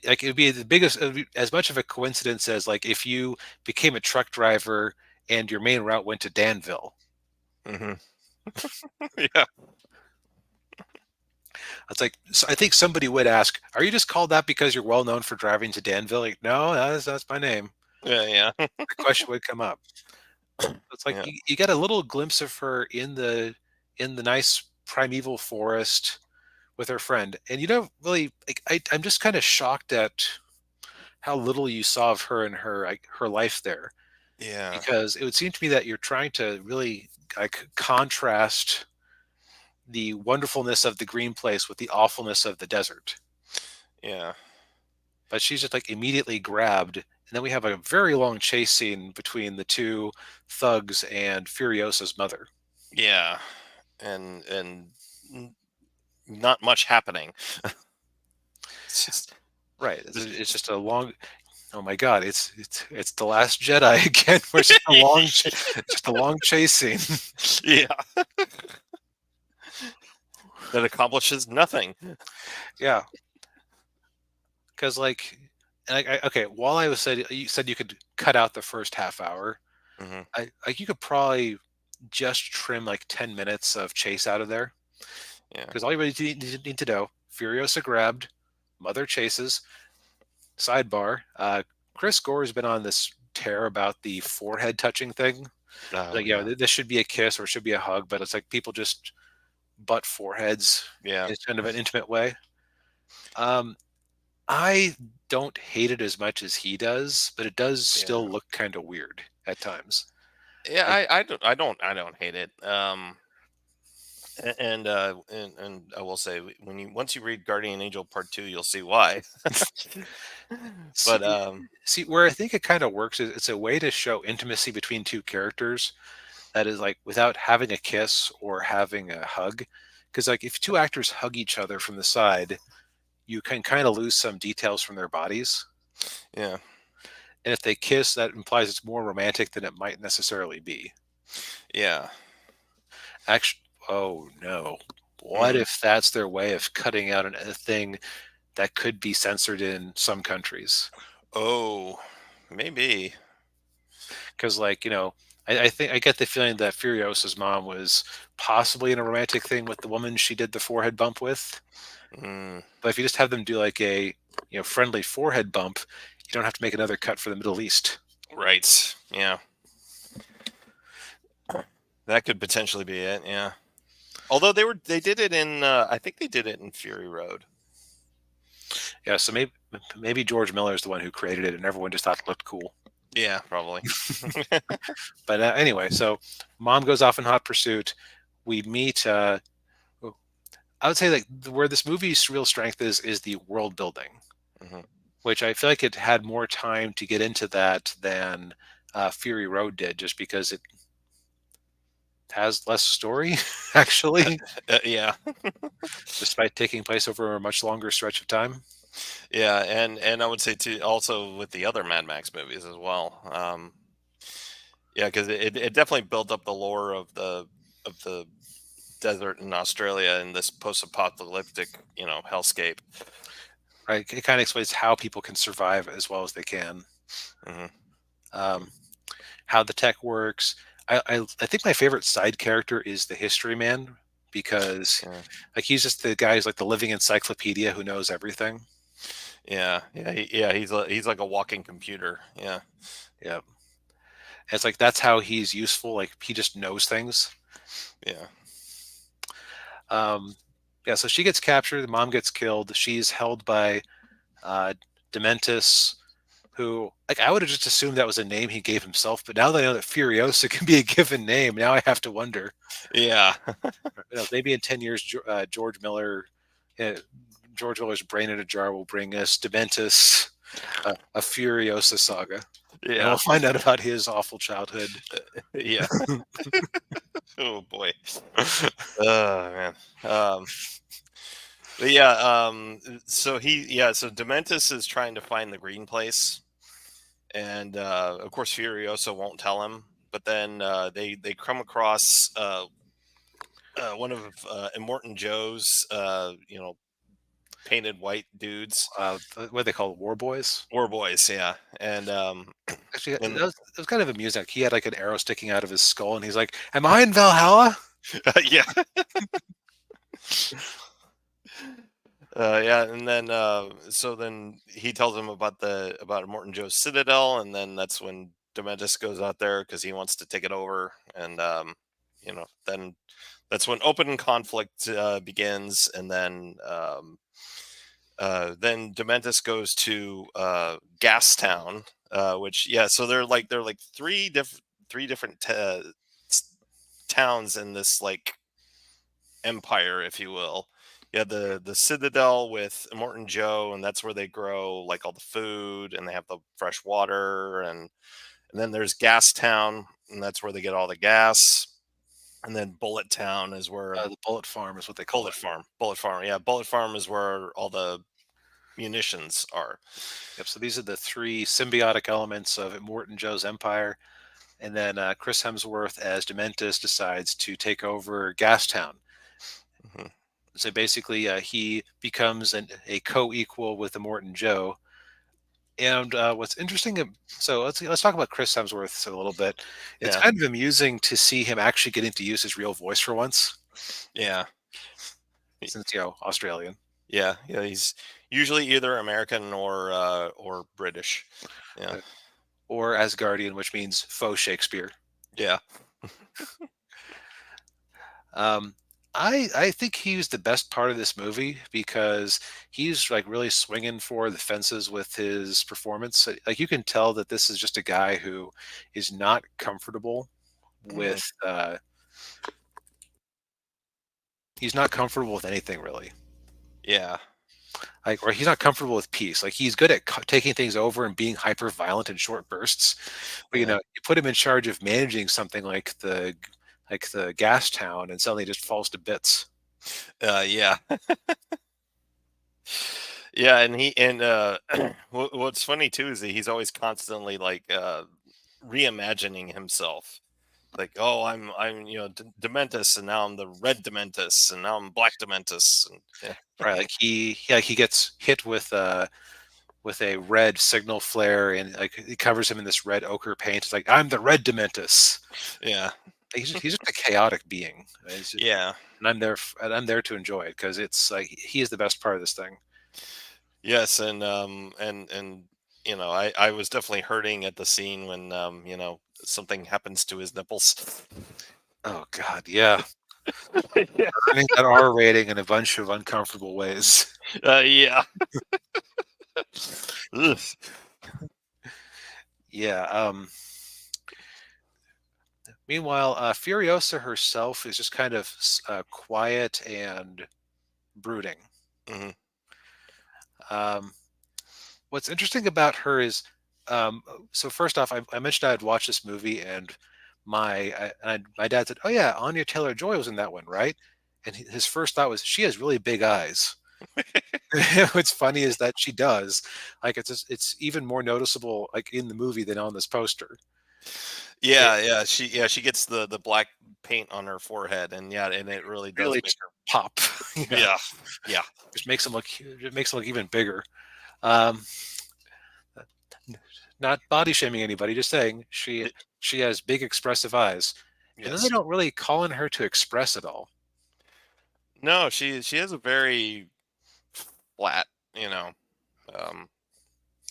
B: like it'd be the biggest, it'd be as much of a coincidence as like if you became a truck driver and your main route went to Danville.
A: Hmm. Yeah.
B: It's like so I think somebody would ask, "Are you just called that because you're well known for driving to Danville?" Like, no, that's my name.
A: Yeah.
B: The question would come up. It's like
A: Yeah.
B: you get a little glimpse of her in the nice primeval forest with her friend, and you don't really like. I'm just kind of shocked at how little you saw of her and her like her life there,
A: Yeah.
B: because it would seem to me that you're trying to really like contrast the wonderfulness of the green place with the awfulness of the desert.
A: Yeah.
B: But she's just like immediately grabbed, and then we have a very long chase scene between the two thugs and Furiosa's mother.
A: Yeah. And n- not much happening. It's just
B: Right.
A: just
B: It's just a long. Oh my God, it's the Last Jedi again, where it's just a long chase scene.
A: Yeah, that accomplishes nothing.
B: Yeah, because like, okay, while I was said you said you could cut out the first half hour,
A: Hmm.
B: I like you could probably just trim like 10 minutes of chase out of there,
A: Yeah.
B: because all you really need to know: Furiosa grabbed, Mother chases. Sidebar: Chris Gore's been on this tear about the forehead touching thing.
A: Oh
B: Like,
A: yeah.
B: this should be a kiss or it should be a hug, but it's like people just butt foreheads
A: Yeah.
B: in kind of an intimate way. Um, I don't hate it as much as he does, but it does
A: Yeah.
B: still look kind of weird at times.
A: Yeah.
B: Like,
A: I don't hate it. And I will say, when you once you read Guardian Angel Part Two, you'll see why. But
B: see, see where I think it kind of works is it's a way to show intimacy between two characters that is like without having a kiss or having a hug. Because like if two actors hug each other from the side, you can kind of lose some details from their bodies.
A: yeah.
B: And if they kiss, that implies it's more romantic than it might necessarily be.
A: Yeah.
B: Actually, oh no. What
A: Mm.
B: if that's their way of cutting out a thing that could be censored in some countries?
A: Oh, maybe.
B: Because, like, I think I get the feeling that Furiosa's mom was possibly in a romantic thing with the woman she did the forehead bump with.
A: Mm.
B: But if you just have them do like a friendly forehead bump, you don't have to make another cut for the Middle East.
A: Right. Yeah. That could potentially be it. Yeah. Although they did it in I think they did it in Fury Road.
B: Yeah, so maybe George Miller is the one who created it, and everyone just thought it looked cool.
A: Yeah, probably.
B: But anyway, so mom goes off in hot pursuit. We meet. I would say like where this movie's real strength is the world building,
A: Hmm.
B: which I feel like it had more time to get into that than Fury Road did, just because it has less story, actually,
A: Yeah.
B: despite taking place over a much longer stretch of time.
A: Yeah, and I would say too, also with the other Mad Max movies as well. Yeah, because it definitely built up the lore of the desert in Australia and this post-apocalyptic, hellscape.
B: Right? It kind of explains how people can survive as well as they can,
A: Hmm.
B: um, how the tech works. I think my favorite side character is the History Man because
A: Yeah,
B: like he's just the guy who's like the living encyclopedia who knows everything.
A: yeah, yeah, yeah. He's like a walking computer. Yeah,
B: Yeah, it's like that's how he's useful. Like he just knows things.
A: yeah,
B: Um, yeah, so she gets captured. The mom gets killed. She's held by uh, Dementis, who like I would have just assumed that was a name he gave himself. But now that I know that Furiosa can be a given name, now I have to wonder.
A: yeah,
B: Maybe in 10 years, George Miller, uh, George Miller's brain in a jar will bring us Dementis, a Furiosa saga, and we'll
A: yeah,
B: find out about his awful childhood.
A: yeah. Oh boy. Oh man. Um, but yeah. So Dementis is trying to find the green place, and of course Furiosa won't tell him. But then they come across one of Immortan Joe's painted white dudes,
B: What they call war boys.
A: war boys, yeah, and
B: Actually,
A: and
B: it was kind of amusing. Like, he had like an arrow sticking out of his skull, and he's like, "Am I in Valhalla?"
A: yeah, yeah, and then so then he tells him about Morton Joe's Citadel, and then that's when Dementis goes out there because he wants to take it over, and then that's when open conflict begins, and then Dementis goes to Gastown, which yeah, so they're like three different s- towns in this like empire, if you will. Yeah, the Citadel with Morton Joe, and that's where they grow like all the food, and they have the fresh water, and then there's Gastown, and that's where they get all the gas. And then Bullet Town is where
B: The Bullet Farm is what they call it.
A: Bullet Farm, yeah, Bullet Farm is where all the munitions are.
B: Yep. So these are the three symbiotic elements of Immortan Joe's empire. And then Chris Hemsworth as Dementus decides to take over Gastown.
A: Mhm.
B: So basically, he becomes a co-equal with Immortan Joe. And what's interesting, so let's talk about Chris Hemsworth a little bit. It's
A: Yeah,
B: kind of amusing to see him actually getting to use his real voice for once,
A: yeah,
B: since Australian,
A: yeah, yeah. He's usually either American or British. Yeah,
B: uh, or Asgardian, which means faux Shakespeare.
A: yeah,
B: Um, I think he was the best part of this movie because he's like really swinging for the fences with his performance. Like you can tell that this is just a guy who is not comfortable
A: mhm,
B: with. He's not comfortable with anything really.
A: yeah,
B: Like, or he's not comfortable with peace. Like he's good at taking things over and being hyper violent in short bursts. But
A: yeah,
B: you put him in charge of managing something like the gas town, and suddenly it just falls to bits.
A: yeah. Yeah, and what's funny too is that he's always constantly like reimagining himself. Like, oh, I'm Dementus, and now I'm the red Dementus, and now I'm black Dementus, and yeah,
B: Right, like he gets hit with a red signal flare, and like it covers him in this red ochre paint. It's like I'm the red Dementus.
A: yeah,
B: He's just a chaotic being,
A: yeah,
B: and I'm there to enjoy it because it's like he is the best part of this thing.
A: yes, and I was definitely hurting at the scene when something happens to his nipples.
B: Oh God, yeah,
A: Yeah.
B: earning that R rating in a bunch of uncomfortable ways.
A: Yeah. Ugh.
B: Yeah. Meanwhile, Furiosa herself is just kind of quiet and brooding.
A: Mhm.
B: Um, what's interesting about her is, so first off, I mentioned I had watched this movie, and my dad said, "Oh yeah, Anya Taylor Joy was in that one, right?" And his first thought was, "She has really big eyes." What's funny is that she does. Like it's even more noticeable like in the movie than on this poster. It
A: Yeah, yeah, she gets the black paint on her forehead, and yeah, and it really does
B: really
A: make
B: just
A: her.
B: pop. Yeah,
A: Yeah, yeah,
B: just makes them look. It makes them look even bigger. Um, Not body shaming anybody, just saying she has big expressive eyes, and then they
A: yes.
B: don't really call on her to express it all.
A: No, she has a very flat, you know, um,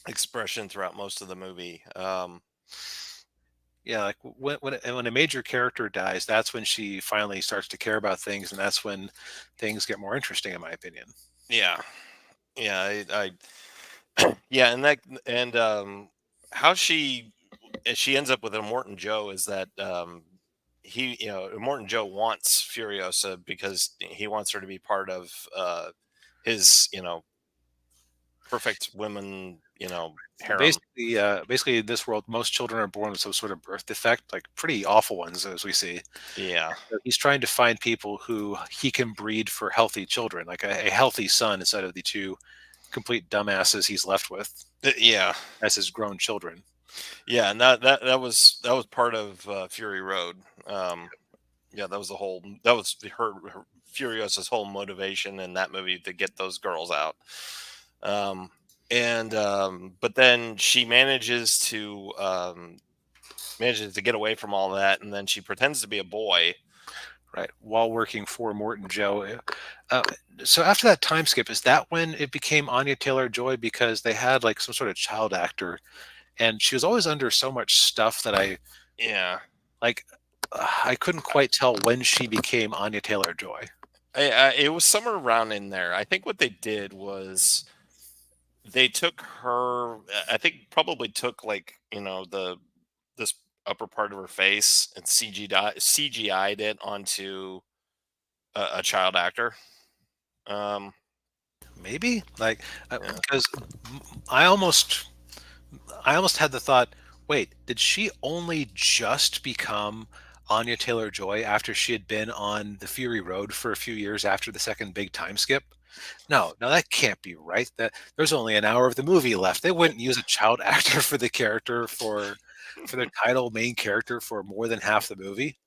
A: expression throughout most of the movie.
B: Yeah, like when a major character dies, that's when she finally starts to care about things, and that's when things get more interesting, in my opinion.
A: Yeah, yeah, yeah, and how she ends up with Immortan Joe is that Immortan Joe wants Furiosa because he wants her to be part of his perfect women harem.
B: Basically, in this world, most children are born with some sort of birth defect, like pretty awful ones, as we see.
A: Yeah,
B: So he's trying to find people who he can breed for healthy children, like a healthy son instead of the two complete dumbasses he's left with
A: Yeah,
B: as his grown children.
A: yeah, and that was part of Fury Road. Yeah, that was her Furiosa's whole motivation in that movie to get those girls out. Um, and but then she manages to get away from all that, and then she pretends to be a boy.
B: Right, while working for Morton Joe. Uh, so after that time skip, is that when it became Anya Taylor Joy because they had like some sort of child actor, and she was always under so much stuff that
A: Yeah,
B: like I couldn't quite tell when she became Anya Taylor Joy.
A: it was somewhere around in there. I think what they did was they took her. I think probably took like the this upper part of her face and CGI'd it onto a child actor. Um,
B: Maybe like
A: yeah,
B: because I almost I almost had the thought, wait, did she only just become Anya Taylor Joy after she had been on the Fury Road for a few years after the second big time skip? No, no, that can't be right. That there's only an hour of the movie left. They wouldn't use a child actor for the character for their title main character for more than half the movie.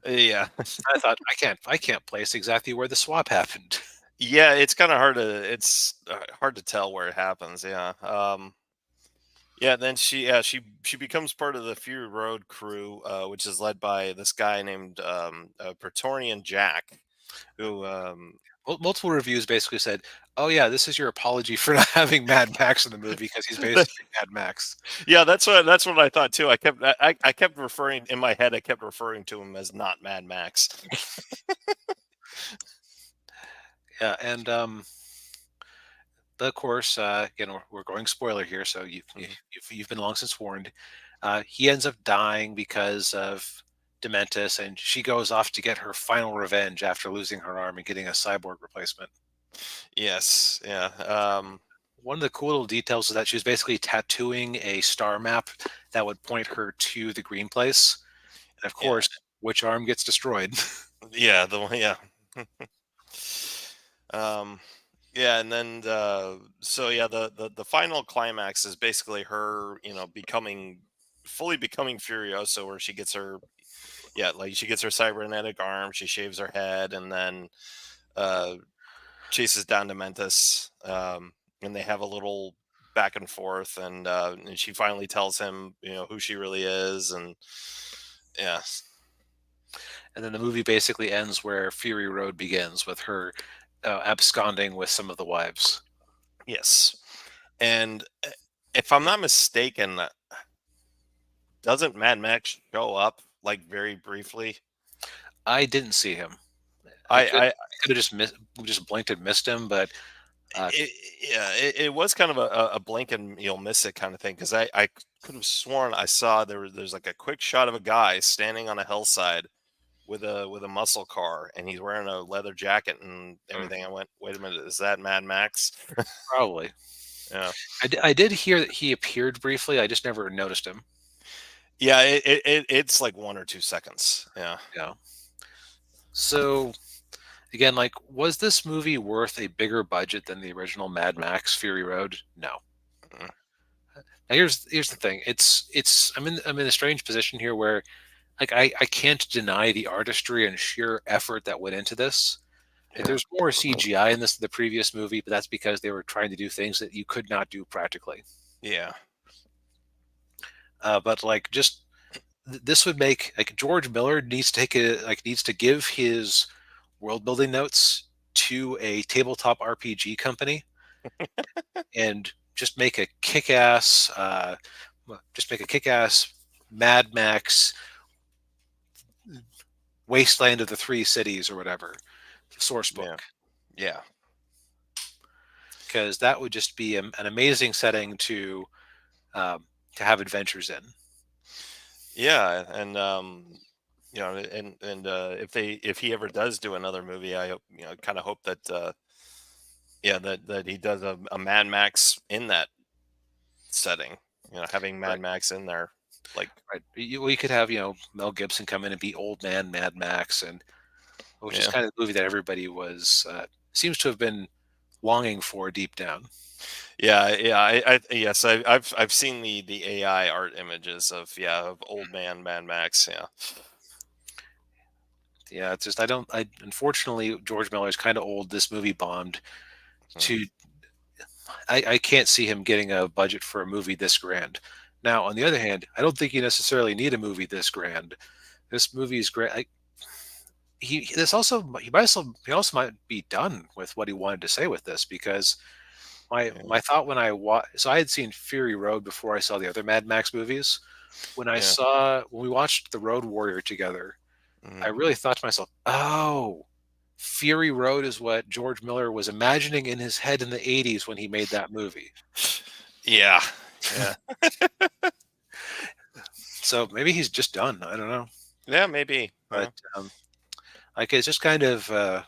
A: Yeah.
B: I thought I can't place exactly where the swap happened.
A: Yeah, it's kind of hard to tell where it happens. Yeah. Yeah, then she becomes part of the Fury Road crew, which is led by this guy named Praetorian Jack, who
B: Multiple reviews basically said, "Oh yeah, this is your apology for not having Mad Max in the movie because he's basically Mad Max."
A: yeah, that's what I thought too. I kept referring in my head. I kept referring to him as not Mad Max.
B: Yeah, and of course, we're going spoiler here, so
A: Mhm.
B: you've been long since warned. He ends up dying because of Dementis, and she goes off to get her final revenge after losing her arm and getting a cyborg replacement.
A: Yes, yeah,
B: One of the cool little details is that she was basically tattooing a star map that would point her to the green place. And of
A: yeah,
B: course, which arm gets destroyed?
A: yeah. The one, yeah. um, yeah, and then so yeah, the final climax is basically her, becoming fully becoming Furiosa, where she gets her, yeah, like she gets her cybernetic arm, she shaves her head, and then uh chases down Dementis, and they have a little back and forth, and she finally tells him, who she really is, and yeah,
B: And then the movie basically ends where Fury Road begins with her absconding with some of the wives.
A: yes, and if I'm not mistaken, doesn't Mad Max show up like very briefly?
B: I didn't see him. I could
A: I
B: I could have just blinked and missed him, but uh,
A: it, yeah, it was kind of a blink and you'll miss it kind of thing, because I could have sworn I saw there's like a quick shot of a guy standing on a hillside with a muscle car, and he's wearing a leather jacket and
B: mm,
A: everything. I went, wait a minute, is that Mad Max?
B: probably.
A: Yeah,
B: I did hear that he appeared briefly. I just never noticed him.
A: yeah, it's like 1 or 2 seconds. Yeah.
B: Yeah. So again, like, was this movie worth a bigger budget than the original Mad Max Fury Road? No.
A: Mm,
B: Now here's the thing. I'm in a strange position here where like I can't deny the artistry and sheer effort that went into this. Like,
A: yeah,
B: there's more CGI in this than the previous movie, but that's because they were trying to do things that you could not do practically.
A: yeah,
B: But like just this would make like George Miller needs to give his world building notes to a tabletop RPG company and just make a kick-ass Mad Max Wasteland of the Three Cities or whatever source
A: yeah,
B: book,
A: yeah,
B: because that would just be an amazing setting to have adventures in.
A: yeah. And if he ever does do another movie, I hope, kind of hope that yeah, that he does a Mad Max in that setting. Having Mad
B: Right,
A: Max in there, like,
B: right. We could have Mel Gibson come in and be old man Mad Max, and which is
A: yeah.
B: kind of the movie that everybody was seems to have been longing for deep down.
A: Yeah, yeah, yes, I've seen the AI art images of, yeah, of old man Mad Max. Yeah.
B: Yeah, it's just I unfortunately George Miller is kind of old. This movie bombed.
A: Mhm.
B: To I can't see him getting a budget for a movie this grand. Now, on the other hand, I don't think you necessarily need a movie this grand. This movie is great. He also might be done with what he wanted to say with this because
A: Yeah,
B: my thought when I had seen Fury Road before I saw the other Mad Max movies.
A: yeah,
B: When we watched The Road Warrior together,
A: mhm.
B: I really thought to myself, "Oh, Fury Road is what George Miller was imagining in his head in the '80s when he made that movie."
A: Yeah, yeah,
B: So maybe he's just done. I don't know,
A: yeah, maybe.
B: but like it's just kind of a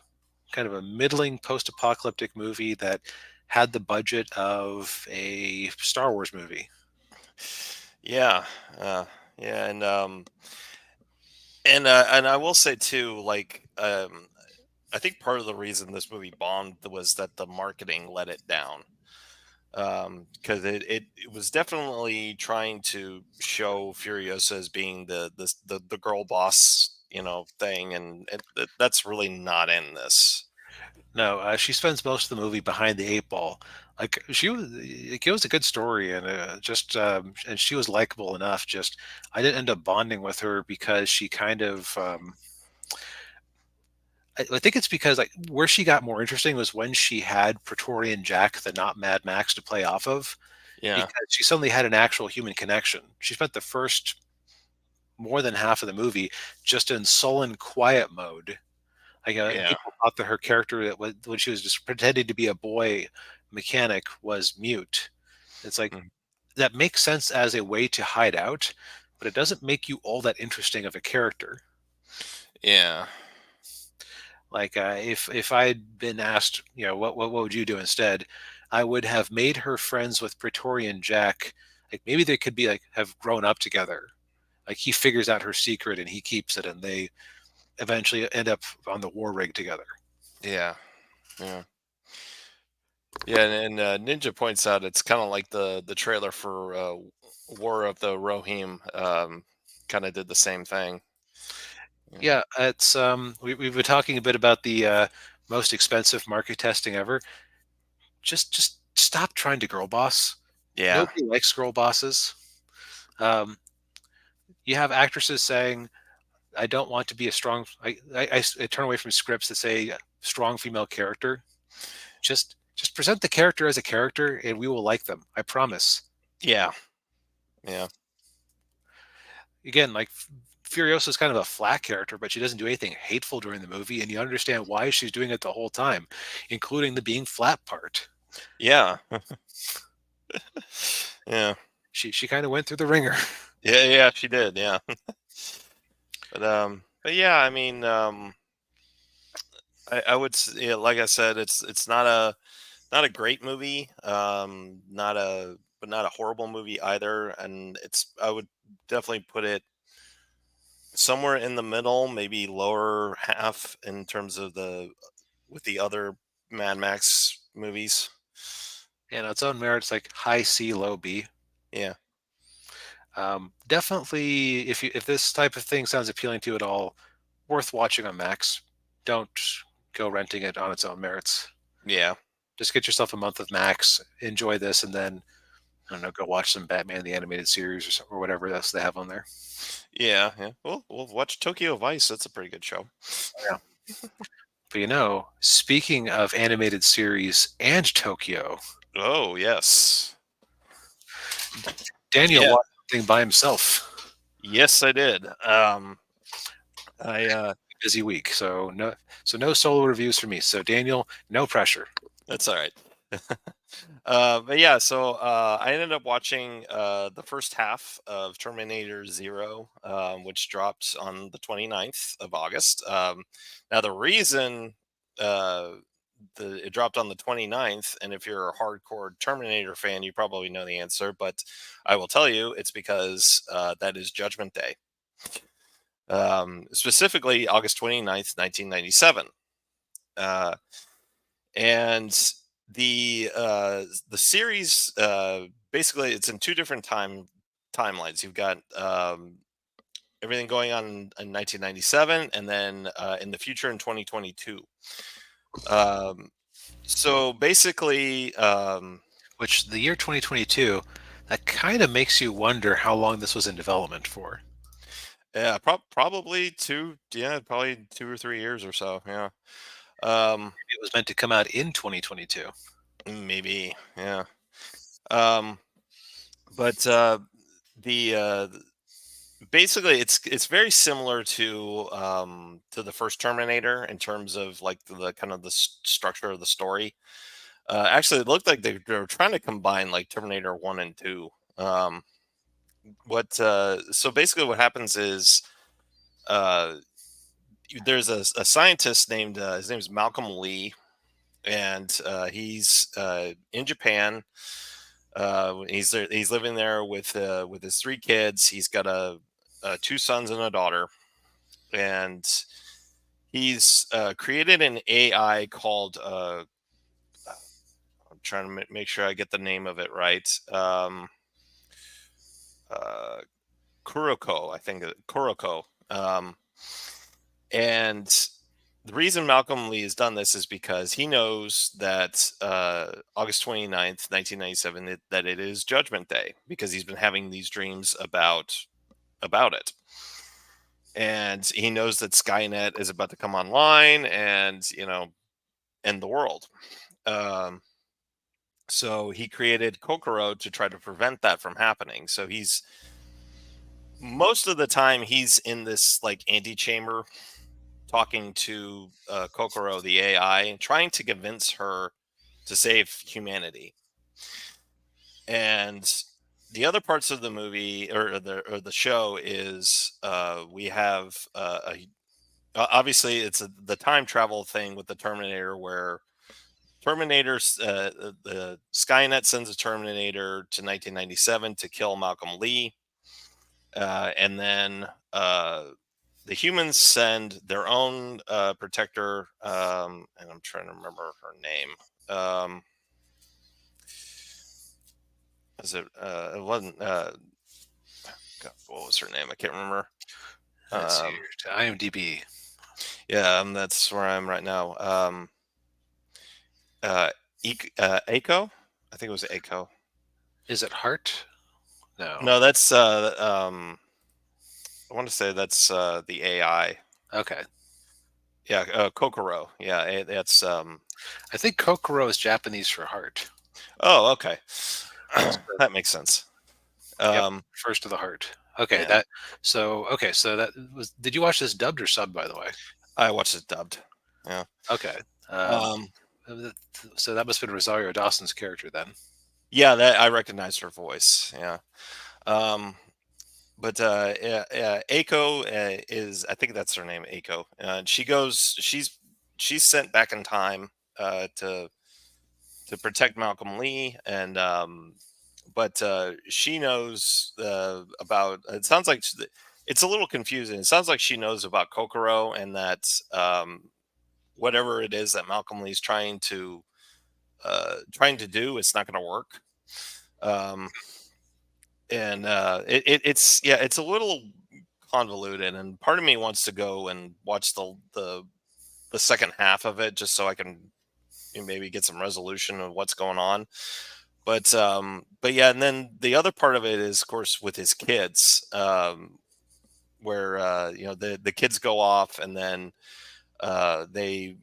B: middling post-apocalyptic movie that had the budget of a Star Wars movie.
A: Yeah, uh, yeah, and I will say too, like, I think part of the reason this movie bombed was that the marketing let it down. Because it was definitely trying to show Furiosa as being the girl boss, thing, and that's really not in this.
B: No, she spends most of the movie behind the eight ball. Like she was, like, it was a good story, and just and she was likable enough. Just I didn't end up bonding with her because she kind of. I think it's because like where she got more interesting was when she had Praetorian Jack, the not Mad Max, to play off of,
A: Yeah,
B: because she suddenly had an actual human connection. She spent the first more than half of the movie just in sullen quiet mode. Like
A: yeah,
B: people thought that her character, that when she was just pretending to be a boy mechanic, was mute. It's like
A: mm,
B: that makes sense as a way to hide out, but it doesn't make you all that interesting of a character.
A: yeah,
B: Like if I'd been asked, what would you do instead, I would have made her friends with Praetorian Jack. Like maybe they could be like have grown up together. Like he figures out her secret and he keeps it, and they eventually end up on the war rig together.
A: yeah, yeah. Yeah, and Ninja points out it's kind of like the trailer for War of the Rohirrim. Kind of did the same thing. Yeah,
B: Yeah, it's we've been talking a bit about the most expensive market testing ever. Just stop trying to girl boss.
A: yeah,
B: Nobody likes girl bosses. You have actresses saying, "I don't want to be a strong." I turn away from scripts that say strong female character. Just present the character as a character, and we will like them. I promise.
A: yeah, yeah,
B: Again, like Furiosa is kind of a flat character, but she doesn't do anything hateful during the movie, and you understand why she's doing it the whole time, including the being flat part.
A: yeah, yeah,
B: She kind of went through the ringer.
A: yeah, yeah. She did, yeah. But yeah, I mean, I would, yeah, like I said, it's not a great movie, not a horrible movie either, and I would definitely put it somewhere in the middle, maybe lower half in terms of the with the other Mad Max movies.
B: And on its own merits, like high C, low B.
A: Yeah,
B: Definitely, if this type of thing sounds appealing to you at all, worth watching on Max. Don't go renting it on its own merits.
A: yeah,
B: Just get yourself a month of Max, enjoy this, and then I don't know, go watch some Batman the animated series or whatever else they have on there.
A: yeah, yeah. Well, we'll watch Tokyo Vice. That's a pretty good show.
B: Yeah. But speaking of animated series and Tokyo,
A: Oh yes,
B: Daniel
A: yeah,
B: watched something by himself.
A: yes, I did. I
B: Busy week, so no solo reviews for me. So Daniel, no pressure.
A: That's all right. But yeah, so I ended up watching the first half of Terminator Zero, which dropped on the 29th of August. Now, the reason uh, it dropped on the 29th, and if you're a hardcore Terminator fan, you probably know the answer, but I will tell you it's because that is Judgment Day, specifically August 29th, 1997. Uh, and the series basically it's in two different timelines. You've got everything going on in 1997, and then in the future in 2022. um, so basically,
B: Which the year 2022, that kind of makes you wonder how long this was in development for.
A: yeah, probably two, yeah, probably 2 or 3 years or so, yeah. um,
B: It was meant to come out in 2022.
A: Maybe, yeah. um, but the basically it's very similar to the first Terminator in terms of like the kind of the structure of the story. Actually, it looked like they were trying to combine like Terminator 1 and 2. What So basically what happens is uh there's a scientist named his name is Malcolm Lee, and he's in Japan. He's living there with his three kids. He's got two sons and a daughter, and He's created an AI called I'm trying to make sure I get the name of it right. Uh, Kuroko, I think Kuroko. And the reason Malcolm Lee has done this is because he knows that August 29th, 1997, that it is Judgment Day, because he's been having these dreams about it. And he knows that Skynet is about to come online and, end the world. Um, so he created Kokoro to try to prevent that from happening. So he's most of the time he's in this like antechamber talking to Kokoro, the AI, trying to convince her to save humanity. And the other parts of the movie or the show is we have obviously it's the time travel thing with the Terminator, where the Skynet sends a Terminator to 1997 to kill Malcolm Lee, and then the humans send their own protector, and I'm trying to remember her name. Is it? It wasn't. God, what was her name? I can't remember.
B: Let's see
A: Um,
B: here. To IMDb.
A: yeah, that's where I am right now. Uh, Aiko. I think it was Aiko.
B: Is it Heart? No.
A: No, that's. I want to say that's the AI.
B: Okay.
A: Yeah, Kokoro. Yeah, that's.
B: I think Kokoro is Japanese for heart.
A: Oh, okay.
B: So,
A: That makes sense.
B: yep.
A: Um,
B: First to the heart. Okay.
A: yeah,
B: So that was. Did you watch this dubbed or subbed, by the way?
A: I watched it dubbed. Yeah.
B: Okay.
A: Um,
B: So that must have been Rosario Dawson's character then.
A: yeah, that I recognized her voice. Yeah. Um, but yeah, Aiko is, I think that's her name, Aiko. She's sent back in time to protect Malcolm Lee, and but she knows about. It sounds like it's a little confusing. It sounds like she knows about Kokoro, and that whatever it is that Malcolm Lee's trying to do, it's not going to work. Um, and it's yeah, it's a little convoluted, and part of me wants to go and watch the second half of it just so I can maybe get some resolution of what's going on. But yeah, and then the other part of it is, of course, with his kids, where the kids go off, and then they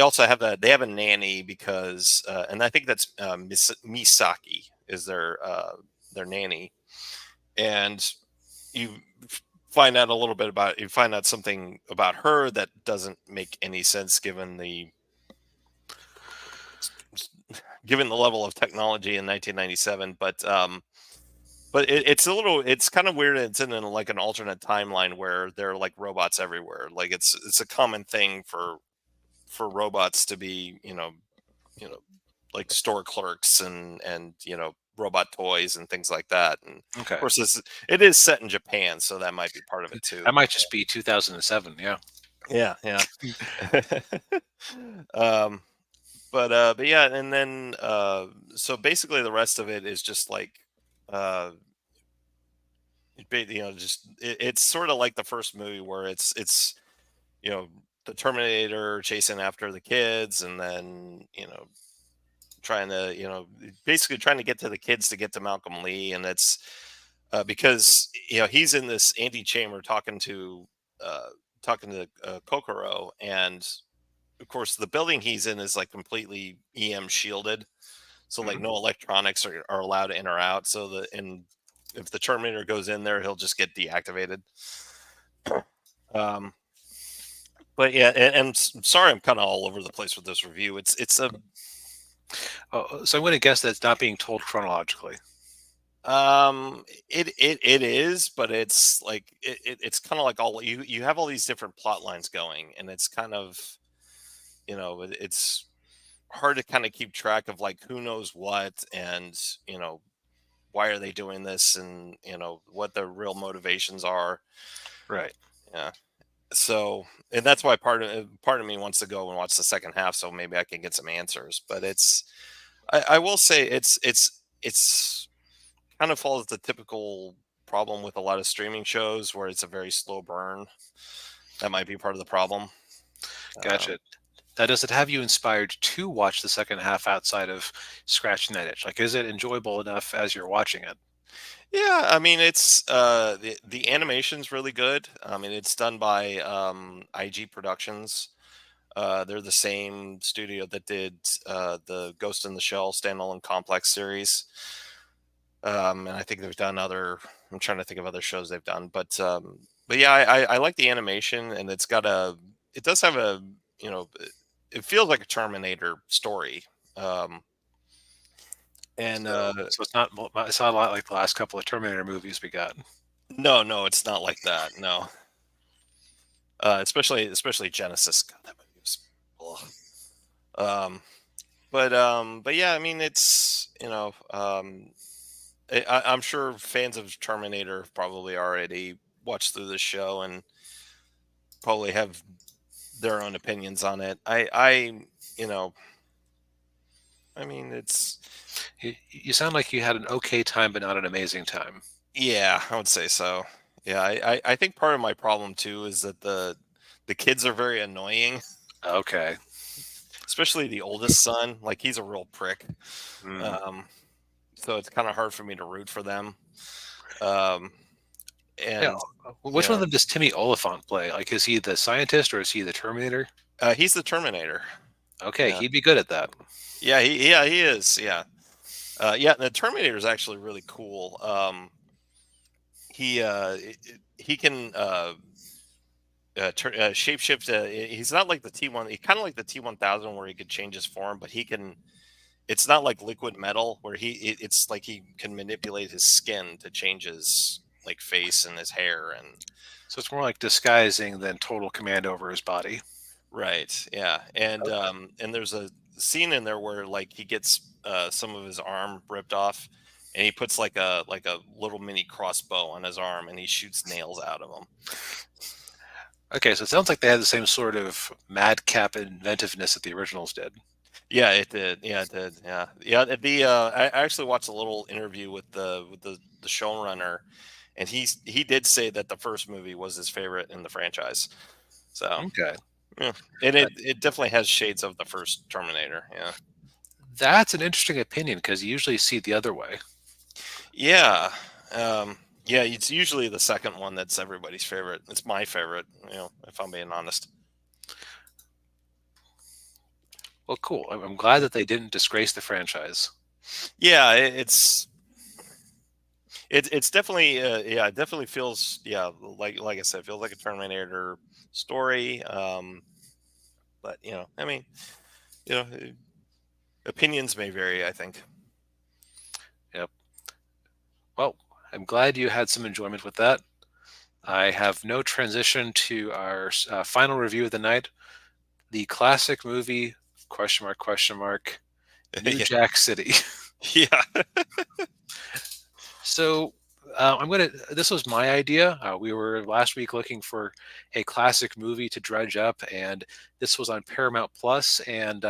A: also have a nanny, because and I think that's Misaki is their nanny. And you find out something about her that doesn't make any sense, given the level of technology in 1997. But it's kind of weird. It's in like an alternate timeline where there are like robots everywhere. Like it's a common thing for robots to be, you know like store clerks, and robot toys and things like that. And of
B: Okay.
A: course it is set in Japan, so that might be part of it too.
B: That might just be 2007. Yeah.
A: Yeah, yeah. um but yeah, and then so basically the rest of it is just like uh it's sort of like the first movie, where it's you know the Terminator chasing after the kids, and then trying to basically trying to get to the kids to get to Malcolm Lee. And it's because he's in this antechamber talking to Kokoro. And of course the building he's in is like completely EM shielded, so like
B: Mhm.
A: no electronics are allowed to enter out. And if the Terminator goes in there, he'll just get deactivated. um but yeah, and sorry, I'm kind of all over the place with this review. It's a
B: Oh, so I'm going to guess that's not being told chronologically.
A: it is, but it's like it's kind of like all you have all these different plot lines going, and it's kind of it's hard to kind of keep track of like who knows what, and why are they doing this, and what the real motivations are.
B: Right.
A: Yeah. So, and that's why part of me wants to go and watch the second half, so maybe I can get some answers. But I will say it's kind of follows the typical problem with a lot of streaming shows where it's a very slow burn. That might be part of the problem. Um,
B: Gotcha. Now, does it have you inspired to watch the second half outside of scratching that itch? Like, is it enjoyable enough as you're watching it?
A: yeah, I mean it's the animation's really good. I mean it's done by IG Productions. They're the same studio that did the Ghost in the Shell standalone complex series. And I think they've done other. I'm trying to think of other shows they've done, but yeah, I like the animation, and it does have a, you know, it feels like a Terminator story. Um, and
B: So it's not a lot like the last couple of Terminator movies we got.
A: no, it's not like that. No, especially Genesis. God, that movie was. Ugh. But yeah, I mean, it's I'm sure fans of Terminator probably already watched through the show and probably have their own opinions on it. You know, I mean, it's
B: You sound like you had an okay time, but not an amazing time.
A: yeah, I would say so. Yeah, I think part of my problem too is that the kids are very annoying,
B: Okay.
A: especially the oldest son. Like he's a real prick.
B: Mm.
A: Um, so it's kind of hard for me to root for them. Um,
B: Yeah.
A: and you
B: Which one
A: know,
B: of them does Timmy Oliphant play? Like, is he the scientist or is he the Terminator?
A: he's the Terminator.
B: Okay,
A: Yeah,
B: he'd be good at that.
A: he is. Yeah, yeah. The Terminator is actually really cool. He can shapeshift. He's not like the T1. He kind of like the T1000 where he could change his form, but he can. It's not like liquid metal where it's like he can manipulate his skin to change his like face and his hair and
B: So it's more like disguising than total command over his body.
A: right. Yeah, and there's a scene in there where like he gets some of his arm ripped off. And he puts like a little mini crossbow on his arm, and he shoots nails out of him.
B: Okay, so it sounds like they had the same sort of madcap inventiveness that the originals did.
A: Yeah, it did. Yeah, it did. Yeah, yeah. I actually watched a little interview with the showrunner, and he did say that the first movie was his favorite in the franchise. So
B: Okay.
A: yeah, and
B: Uh,
A: it definitely has shades of the first Terminator. Yeah,
B: That's an interesting opinion because you usually see it the other way.
A: yeah, yeah. It's usually the second one that's everybody's favorite. It's my favorite. If I'm being honest.
B: Well, cool. I'm glad that they didn't disgrace the franchise.
A: Yeah, it's definitely yeah, it definitely feels yeah, like I said, feels like a Terminator story. But I mean, you know, opinions may vary. I think.
B: Yep. Well, I'm glad you had some enjoyment with that. I have no transition to our final review of the night. The classic movie, question mark, New
A: Yeah,
B: Jack City.
A: yeah,
B: So this was my idea. We were last week looking for a classic movie to dredge up, and this was on Paramount Plus. And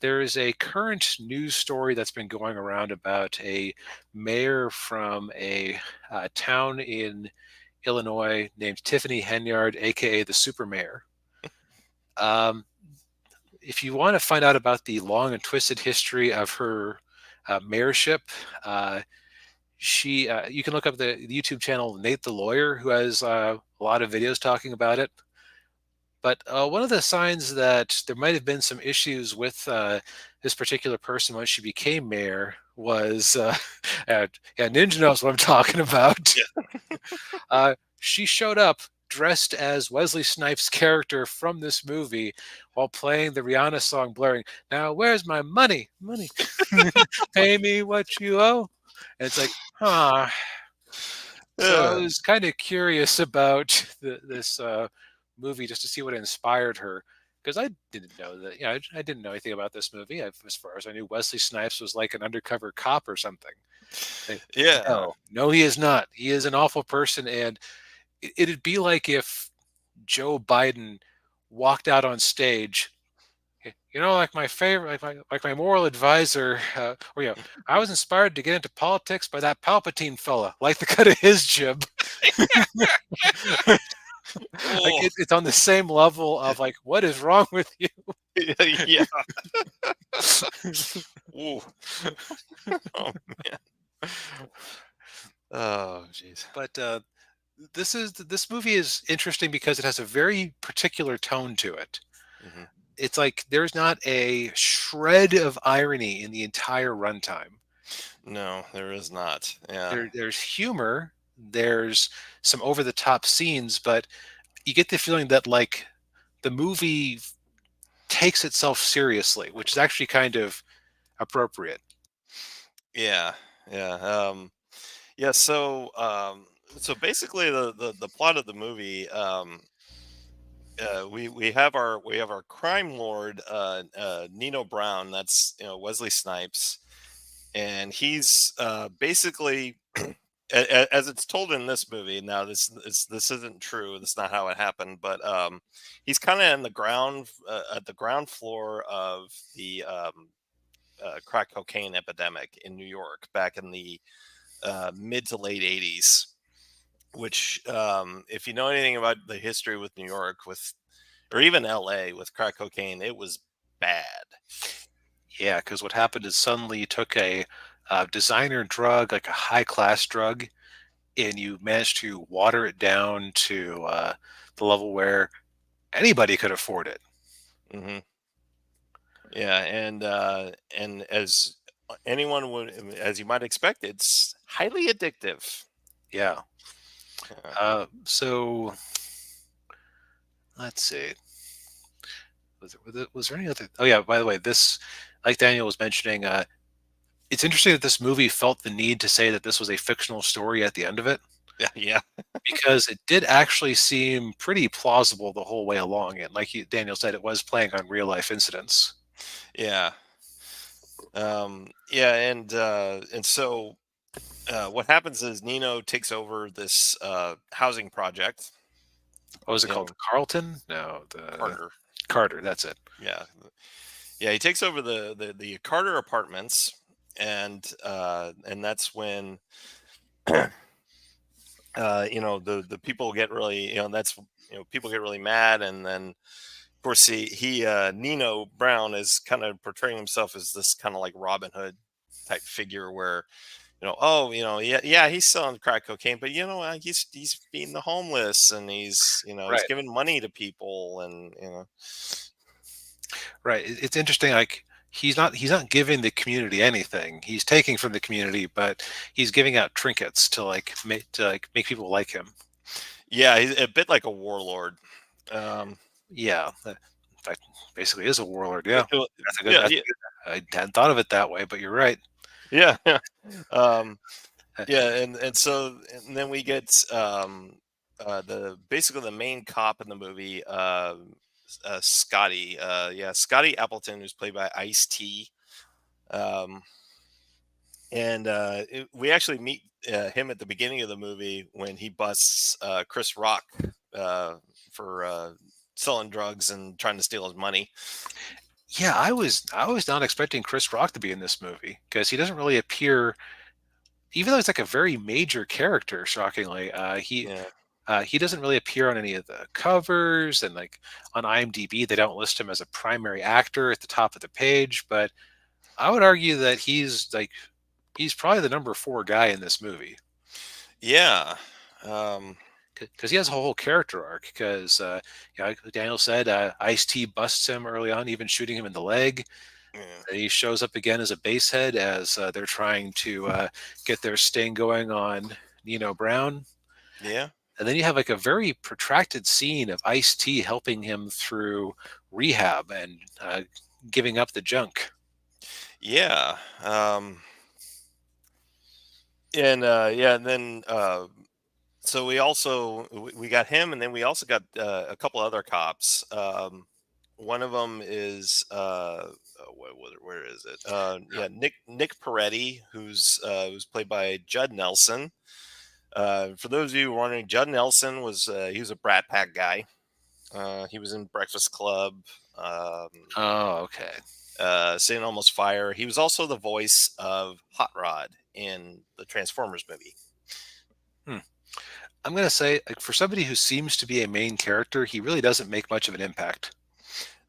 B: there is a current news story that's been going around about a mayor from a town in Illinois named Tiffany Henyard, aka the Super Mayor. Um, if you want to find out about the long and twisted history of her mayorship, uh, you can look up the YouTube channel Nate the Lawyer, who has a lot of videos talking about it. But one of the signs that there might have been some issues with this particular person when she became mayor was, yeah, Ninja knows what I'm talking about.
A: yeah.
B: She showed up dressed as Wesley Snipes' character from this movie while playing the Rihanna song, blaring, "Now where's my money? Money, pay me what you owe." And it's like, huh. So I
A: Uh,
B: was kind of curious about this movie just to see what inspired her, because I didn't know that. I didn't know anything about this movie. As far as I knew, Wesley Snipes was like an undercover cop or something. Like,
A: yeah,
B: no, he is not. He is an awful person, and it'd be like if Joe Biden walked out on stage. Like my favorite, like my moral advisor, or I was inspired to get into politics by that Palpatine fella. Like the cut of his jib. Like
A: Oh,
B: it's on the same level of like, what is wrong with you?
A: yeah. Ooh. Oh man. Oh jeez.
B: But this movie is interesting because it has a very particular tone to it.
A: Hmm.
B: It's like there's not a shred of irony in the entire runtime.
A: No, there is not. Yeah.
B: There's humor, there's some over the top scenes, but you get the feeling that like the movie takes itself seriously, which is actually kind of appropriate.
A: Yeah. Yeah. Yeah. So basically, the plot of the movie, we have our crime lord, Nino Brown. That's Wesley Snipes, and he's basically. As it's told in this movie, now this isn't true. That's not how it happened, but he's kind of in the ground at the ground floor of the crack cocaine epidemic in New York back in the mid to late '80s. Which, if you know anything about the history with New York, with or even LA with crack cocaine, it was bad.
B: Yeah, because what happened is suddenly you took a designer drug, like a high class drug, and you managed to water it down to the level where anybody could afford it.
A: Hmm. Yeah, and as anyone would, as you might expect, it's highly addictive.
B: Yeah.
A: Yeah,
B: So let's see. Was there any other? Oh yeah. By the way, this, like Daniel was mentioning, it's interesting that this movie felt the need to say that this was a fictional story at the end of it
A: yeah, yeah,
B: because it did actually seem pretty plausible the whole way along. And like Daniel said, it was playing on real life incidents.
A: yeah. Yeah, and so what happens is Nino takes over this housing project.
B: What was it
A: You
B: called?
A: know,
B: The Carlton? No, the
A: Carter.
B: Carter. That's it.
A: Yeah, yeah. He takes over the Carter apartments, and that's when the people get really that's people get really mad, and then of course he Nino Brown is kind of portraying himself as this kind of like Robin Hood type figure where oh yeah, yeah, he's selling crack cocaine, but he's feeding the homeless, and he's
B: Right.
A: giving money to people, and
B: Right. It's interesting. Like he's not giving the community anything. He's taking from the community, but he's giving out trinkets to make people like him.
A: yeah, he's a bit like a warlord. um
B: Yeah. In fact, basically is a warlord.
A: it-
B: Yeah.
A: it-
B: That's a good.
A: yeah,
B: That's
A: yeah,
B: a good. I hadn't thought of it that way, but you're right.
A: yeah, yeah. um Yeah, and then we get the basically the main cop in the movie, Scotty. Yeah, Scotty Appleton, who's played by Ice T. Um, and we actually meet him at the beginning of the movie when he busts Chris Rock uh, for selling drugs and trying to steal his money.
B: Yeah, I was not expecting Chris Rock to be in this movie because he doesn't really appear, even though he's like a very major character. Shockingly,
A: Yeah,
B: he doesn't really appear on any of the covers, and like on IMDb, they don't list him as a primary actor at the top of the page. But I would argue that he's probably the number four guy in this movie
A: yeah, um,
B: because he has a whole character arc. Because like Daniel said, Ice T busts him early on, even shooting him in the leg.
A: yeah,
B: He shows up again as a basehead as they're trying to get their sting going on Nino Brown.
A: yeah,
B: And then you have like a very protracted scene of Ice T helping him through rehab and giving up the junk.
A: yeah. And yeah, and then so we got him, and then we also got a couple other cops. One of them is where is it? Yeah, Nick Peretti, who's played by Judd Nelson. For those of you who are wondering, Judd Nelson was he was a Brat Pack guy. He was in Breakfast Club.
B: Oh, okay.
A: St. Elmo's Fire. He was also the voice of Hot Rod in the Transformers movie.
B: Hmm. I'm gonna say, like, for somebody who seems to be a main character, he really doesn't make much of an impact.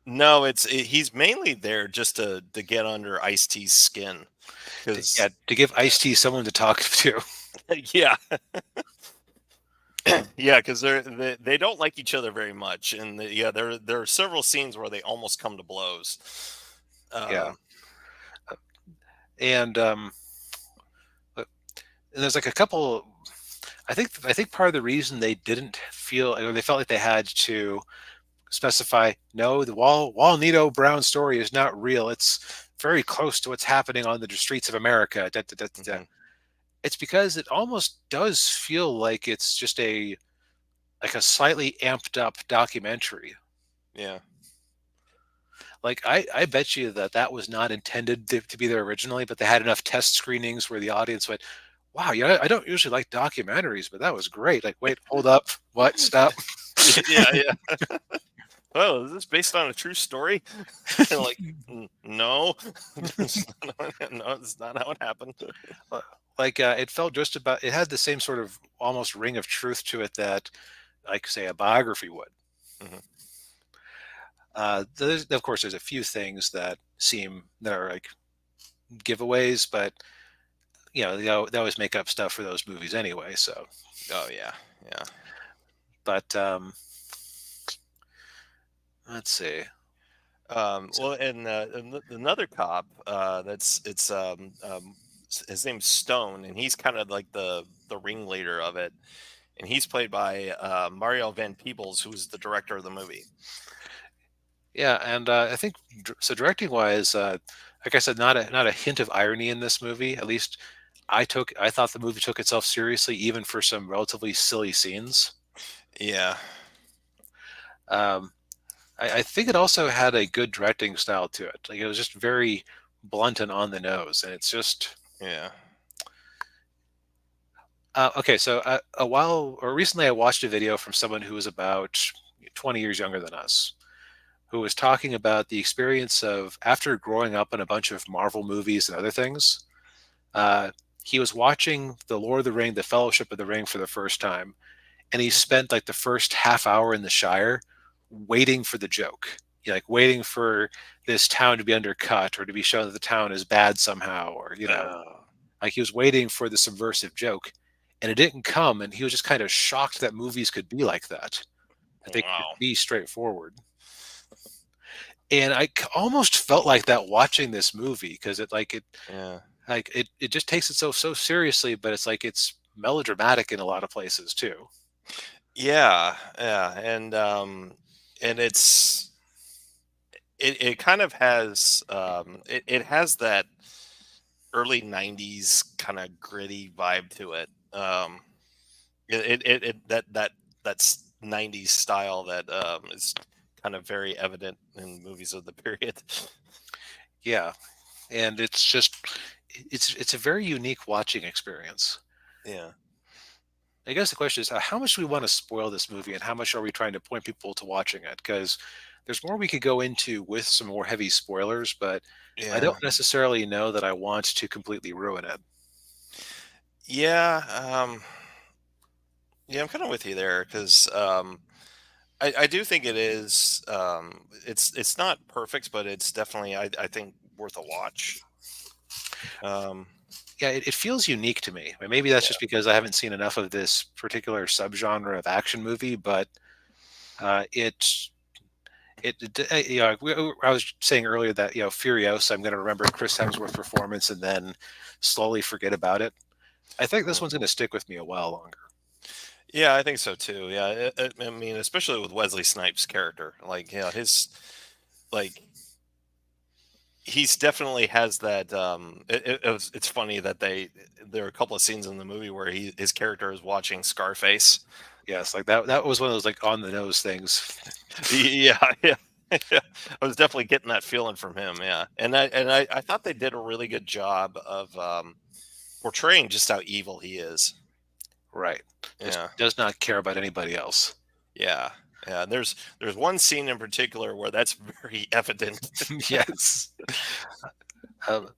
A: No, he's mainly there just to get under Ice-T's skin
B: Yeah,
A: because
B: to give Ice-T someone to talk to.
A: yeah, yeah, because they don't like each other very much, and yeah, there are several scenes where they almost come to blows.
B: Yeah,
A: Um,
B: and and there's like a couple. I think part of the reason they didn't feel, or they felt like they had to specify, no, the Walnito Brown story is not real. It's very close to what's happening on the streets of America. Da, da, da, da, da.
A: mhm,
B: It's because it almost does feel like it's just a slightly amped up documentary.
A: yeah,
B: Like I bet you that was not intended to be there originally, but they had enough test screenings where the audience went, "Wow, yeah, I don't usually like documentaries, but that was great." Like, wait, hold up, what? Stop.
A: yeah, yeah. Oh, is this based on a true story? And like, no, no, it's not how it happened.
B: Like it felt just about. It had the same sort of almost ring of truth to it that, like, say, a biography would.
A: Mhm.
B: Of course, there's a few things that are like giveaways, but they always make up stuff for those movies anyway. So,
A: Oh yeah, yeah.
B: but let's see. So,
A: Well, and another cop, that's it's his name's Stone, and he's kind of like the ringleader of it, and he's played by Mario Van Peebles, who's the director of the movie.
B: yeah, and I think so. Directing wise, like I said, not a hint of irony in this movie. At least I thought the movie took itself seriously, even for some relatively silly scenes.
A: Yeah,
B: Um, I think it also had a good directing style to it. Like, it was just very blunt and on the nose, and it's just
A: yeah.
B: okay. So a while or recently, I watched a video from someone who was about 20 years younger than us, who was talking about the experience of after growing up in a bunch of Marvel movies and other things. Uh, he was watching The Lord of the Ring, The Fellowship of the Ring for the first time, and he
A: Mhm.
B: spent like the first half hour in the Shire waiting for the joke. Like waiting for this town to be undercut or to be shown that the town is bad somehow, or
A: Oh,
B: like he was waiting for the subversive joke, and it didn't come, and he was just kind of shocked that movies could be like that, that they could
A: wow.
B: be straightforward. And almost felt like that watching this movie because
A: Yeah,
B: it just takes itself so seriously, but it's like it's melodramatic in a lot of places too.
A: yeah, yeah, and it kind of has it has that early 90s kind of gritty vibe to it. That's 90s style that is kind of very evident in movies of the period.
B: Yeah, and it's just it's a very unique watching experience.
A: Yeah.
B: I guess the question is, how much do we want to spoil this movie, and how much are we trying to point people to watching it? Because there's more we could go into with some more heavy spoilers, but I
A: Yeah.
B: don't necessarily know that I want to completely ruin it.
A: Yeah. Yeah, I'm kind of with you there because I do think it is it's not perfect, but it's definitely I think worth a watch. Um,
B: Yeah, it feels unique to me. And maybe that's
A: yeah.
B: just because I haven't seen enough of this particular subgenre of action movie, but uh, it I was saying earlier that Furiosa, I'm going to remember Chris Hemsworth's performance and then slowly forget about it. I think this
A: Mm.
B: one's going to stick with me a while longer.
A: Yeah, I think so too. Yeah, I mean, especially with Wesley Snipes' character, like yeah, his like he's definitely has that. It's funny that there are a couple of scenes in the movie where his character is watching Scarface.
B: Yes, like that was one of those like on the nose things.
A: Yeah, yeah. Yeah. I was definitely getting that feeling from him. Yeah, and I thought they did a really good job of portraying just how evil he is.
B: Right. Just
A: Yeah,
B: does not care about anybody else.
A: yeah, Yeah. There's one scene in particular where that's very evident.
B: Yes. Um,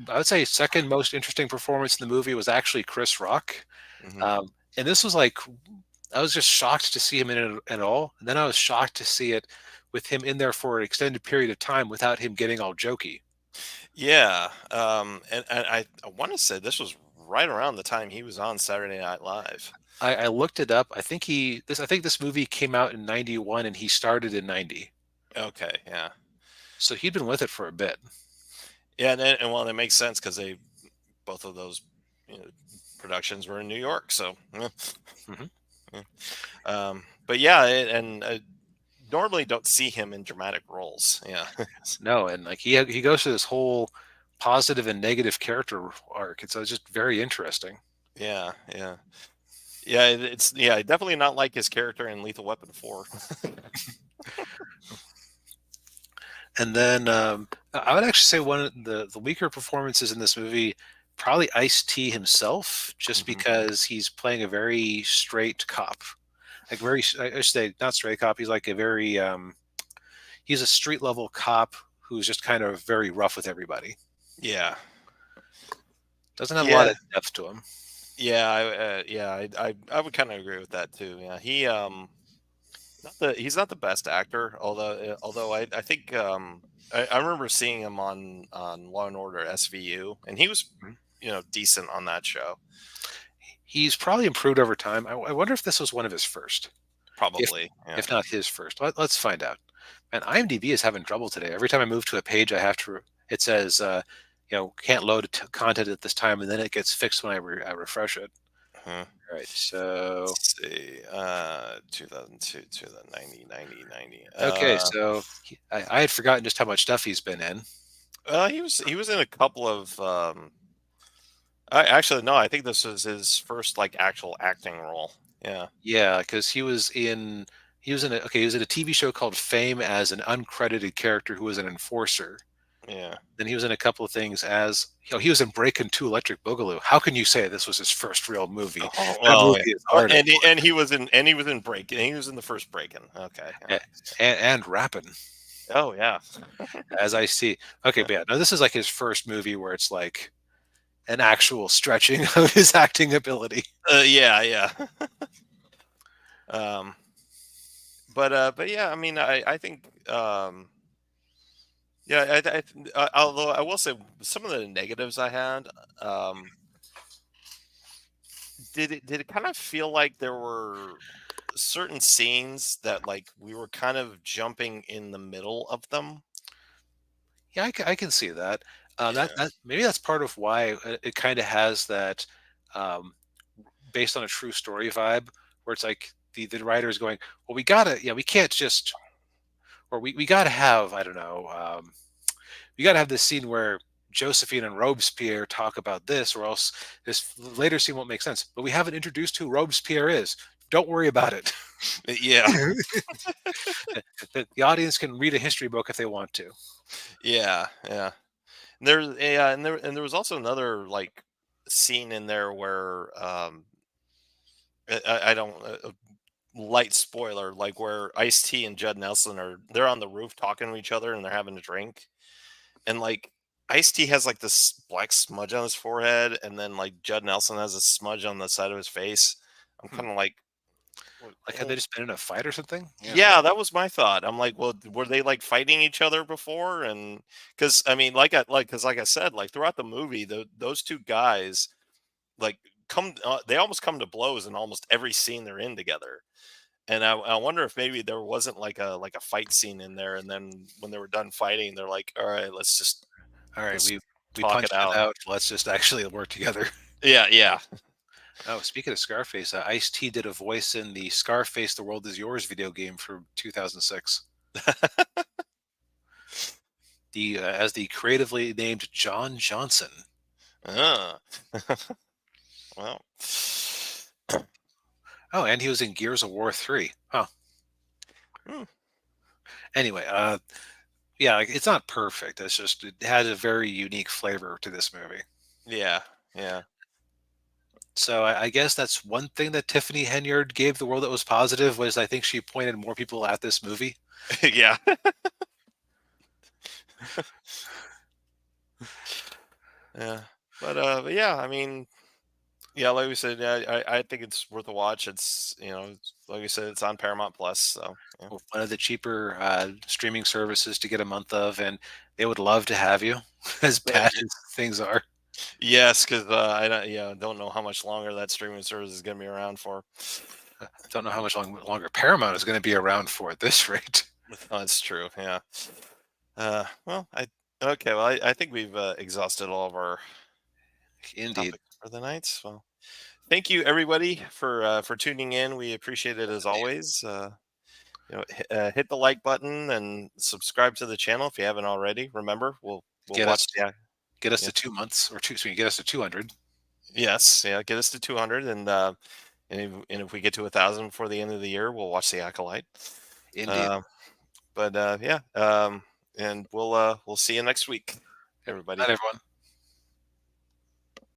B: I would say second most interesting performance in the movie was actually Chris Rock.
A: Hmm.
B: And this was like I was just shocked to see him in it at all, and then I was shocked to see it with him in there for an extended period of time without him getting all jokey.
A: Yeah. And I want to say this was right around the time he was on Saturday Night Live.
B: I looked it up. I think this movie came out in 91 and he started in 90.
A: Okay. Yeah.
B: So he'd been with it for a bit.
A: Yeah. And well, that makes sense because they both of those, you know, productions were in New York. So, yeah.
B: Hmm.
A: Yeah. But yeah, and normally don't see him in dramatic roles. Yeah.
B: No, and like he goes through this whole positive and negative character arc. It's just very interesting.
A: Yeah. Yeah. Yeah. It's yeah, definitely not like his character in Lethal Weapon 4.
B: And then I would actually say one of the weaker performances in this movie, probably Ice-T himself, just
A: Hmm.
B: because he's playing a very straight cop. Like I should say not straight cop. He's like a very he's a street level cop who's just kind of very rough with everybody.
A: Yeah.
B: Doesn't have a lot
A: Yeah.
B: of depth to him.
A: Yeah. Yeah. I would kind of agree with that too. Yeah. He's not the best actor, although I think I remember seeing him on Law and Order SVU, and he was,
B: Mhm.
A: decent on that show.
B: He's probably improved over time. I wonder if this was one of his first, if
A: Probably. Yeah.
B: if not his first. Let's find out. And IMDb is having trouble today. Every time I move to a page, I have to. It says, can't load content at this time, and then it gets fixed when I refresh it.
A: Huh.
B: All right. So
A: Let's see. 2002, 2090, 90, 90.
B: okay. So I had forgotten just how much stuff he's been in.
A: He was in a couple of. Actually, no. I think this was his first like actual acting role. Yeah.
B: Yeah, because he was in a TV show called Fame as an uncredited character who was an enforcer.
A: Yeah.
B: Then he was in a couple of things as he was in Breakin' 2 Electric Boogaloo. How can you say this was his first real movie?
A: Oh
B: That
A: well.
B: movie
A: Yeah.
B: is
A: Oh,
B: hard.
A: and he was in Breaking. He was in the first Breaking. Okay. Yeah.
B: And rapping,
A: Oh yeah.
B: as I see. Okay, but yeah, no, this is like his first movie where it's like an actual stretching of his acting ability.
A: Yeah. Yeah. Um. But yeah. I mean, I think. Yeah. Although I will say some of the negatives I had. Um. Did it kind of feel like there were certain scenes that like we were kind of jumping in the middle of them?
B: Yeah, I can see that.
A: Yeah.
B: That maybe that's part of why it kind of has that um, based on a true story vibe, where it's like the writer is going, well, we can't just, or we gotta have, I don't know, we gotta have this scene where Josephine and Robespierre talk about this, or else this later scene won't make sense. But we haven't introduced who Robespierre is. Don't worry about it.
A: Yeah.
B: The audience can read a history book if they want to.
A: Yeah. Yeah. And there was also another like scene in there where I don't light spoiler, like where Ice T and Judd Nelson they're on the roof talking to each other and they're having a drink, and like Ice T has like this black smudge on his forehead, and then like Judd Nelson has a smudge on the side of his face. I'm
B: Hmm.
A: kind of like,
B: Like had they just been in a fight or something? Yeah.
A: yeah, that was my thought. I'm like, well, were they like fighting each other before? And because I mean, like I said, like throughout the movie, those two guys like they almost come to blows in almost every scene they're in together. And I wonder if maybe there wasn't like a fight scene in there, and then when they were done fighting, they're like, all right,
B: All right,
A: let's
B: we
A: talk it
B: punched it
A: out.
B: out. Let's just actually work together.
A: Yeah, yeah.
B: Oh, speaking of Scarface, Ice T did a voice in the Scarface: The World Is Yours video game from 2006. The as the creatively named John Johnson.
A: uh, well,
B: Oh, and he was in Gears of War 3. Huh.
A: hmm,
B: Anyway, yeah, like, it's not perfect. It's just it has a very unique flavor to this movie.
A: yeah, yeah.
B: So I guess that's one thing that Tiffany Henyard gave the world that was positive was I think she pointed more people at this movie.
A: Yeah. Yeah. But yeah, I mean, yeah, like we said, yeah, I think it's worth a watch. It's, like we said, it's on Paramount Plus. So yeah.
B: One of the cheaper streaming services to get a month of, and they would love to have you, as bad as things are.
A: Yes, because I don't, yeah, don't know how much longer that streaming service is going to be around for.
B: I don't know how much longer Paramount is going to be around for at this rate.
A: Oh, that's true. Yeah. Well, okay. Well, I think we've exhausted all of our
B: Indeed.
A: topics for the night. Well, thank you everybody for tuning in. We appreciate it as always. Hit the like button and subscribe to the channel if you haven't already. Remember, we'll
B: Get us
A: watch the
B: get us
A: yeah,
B: to 2 months or two. Excuse me, get us to 200.
A: yes, yeah, get us to 200, and if we get to 1,000 before the end of the year, we'll watch the Acolyte.
B: Indeed.
A: Uh, but yeah, and we'll see you next week,
B: Yep.
A: everybody.
B: Night, everyone.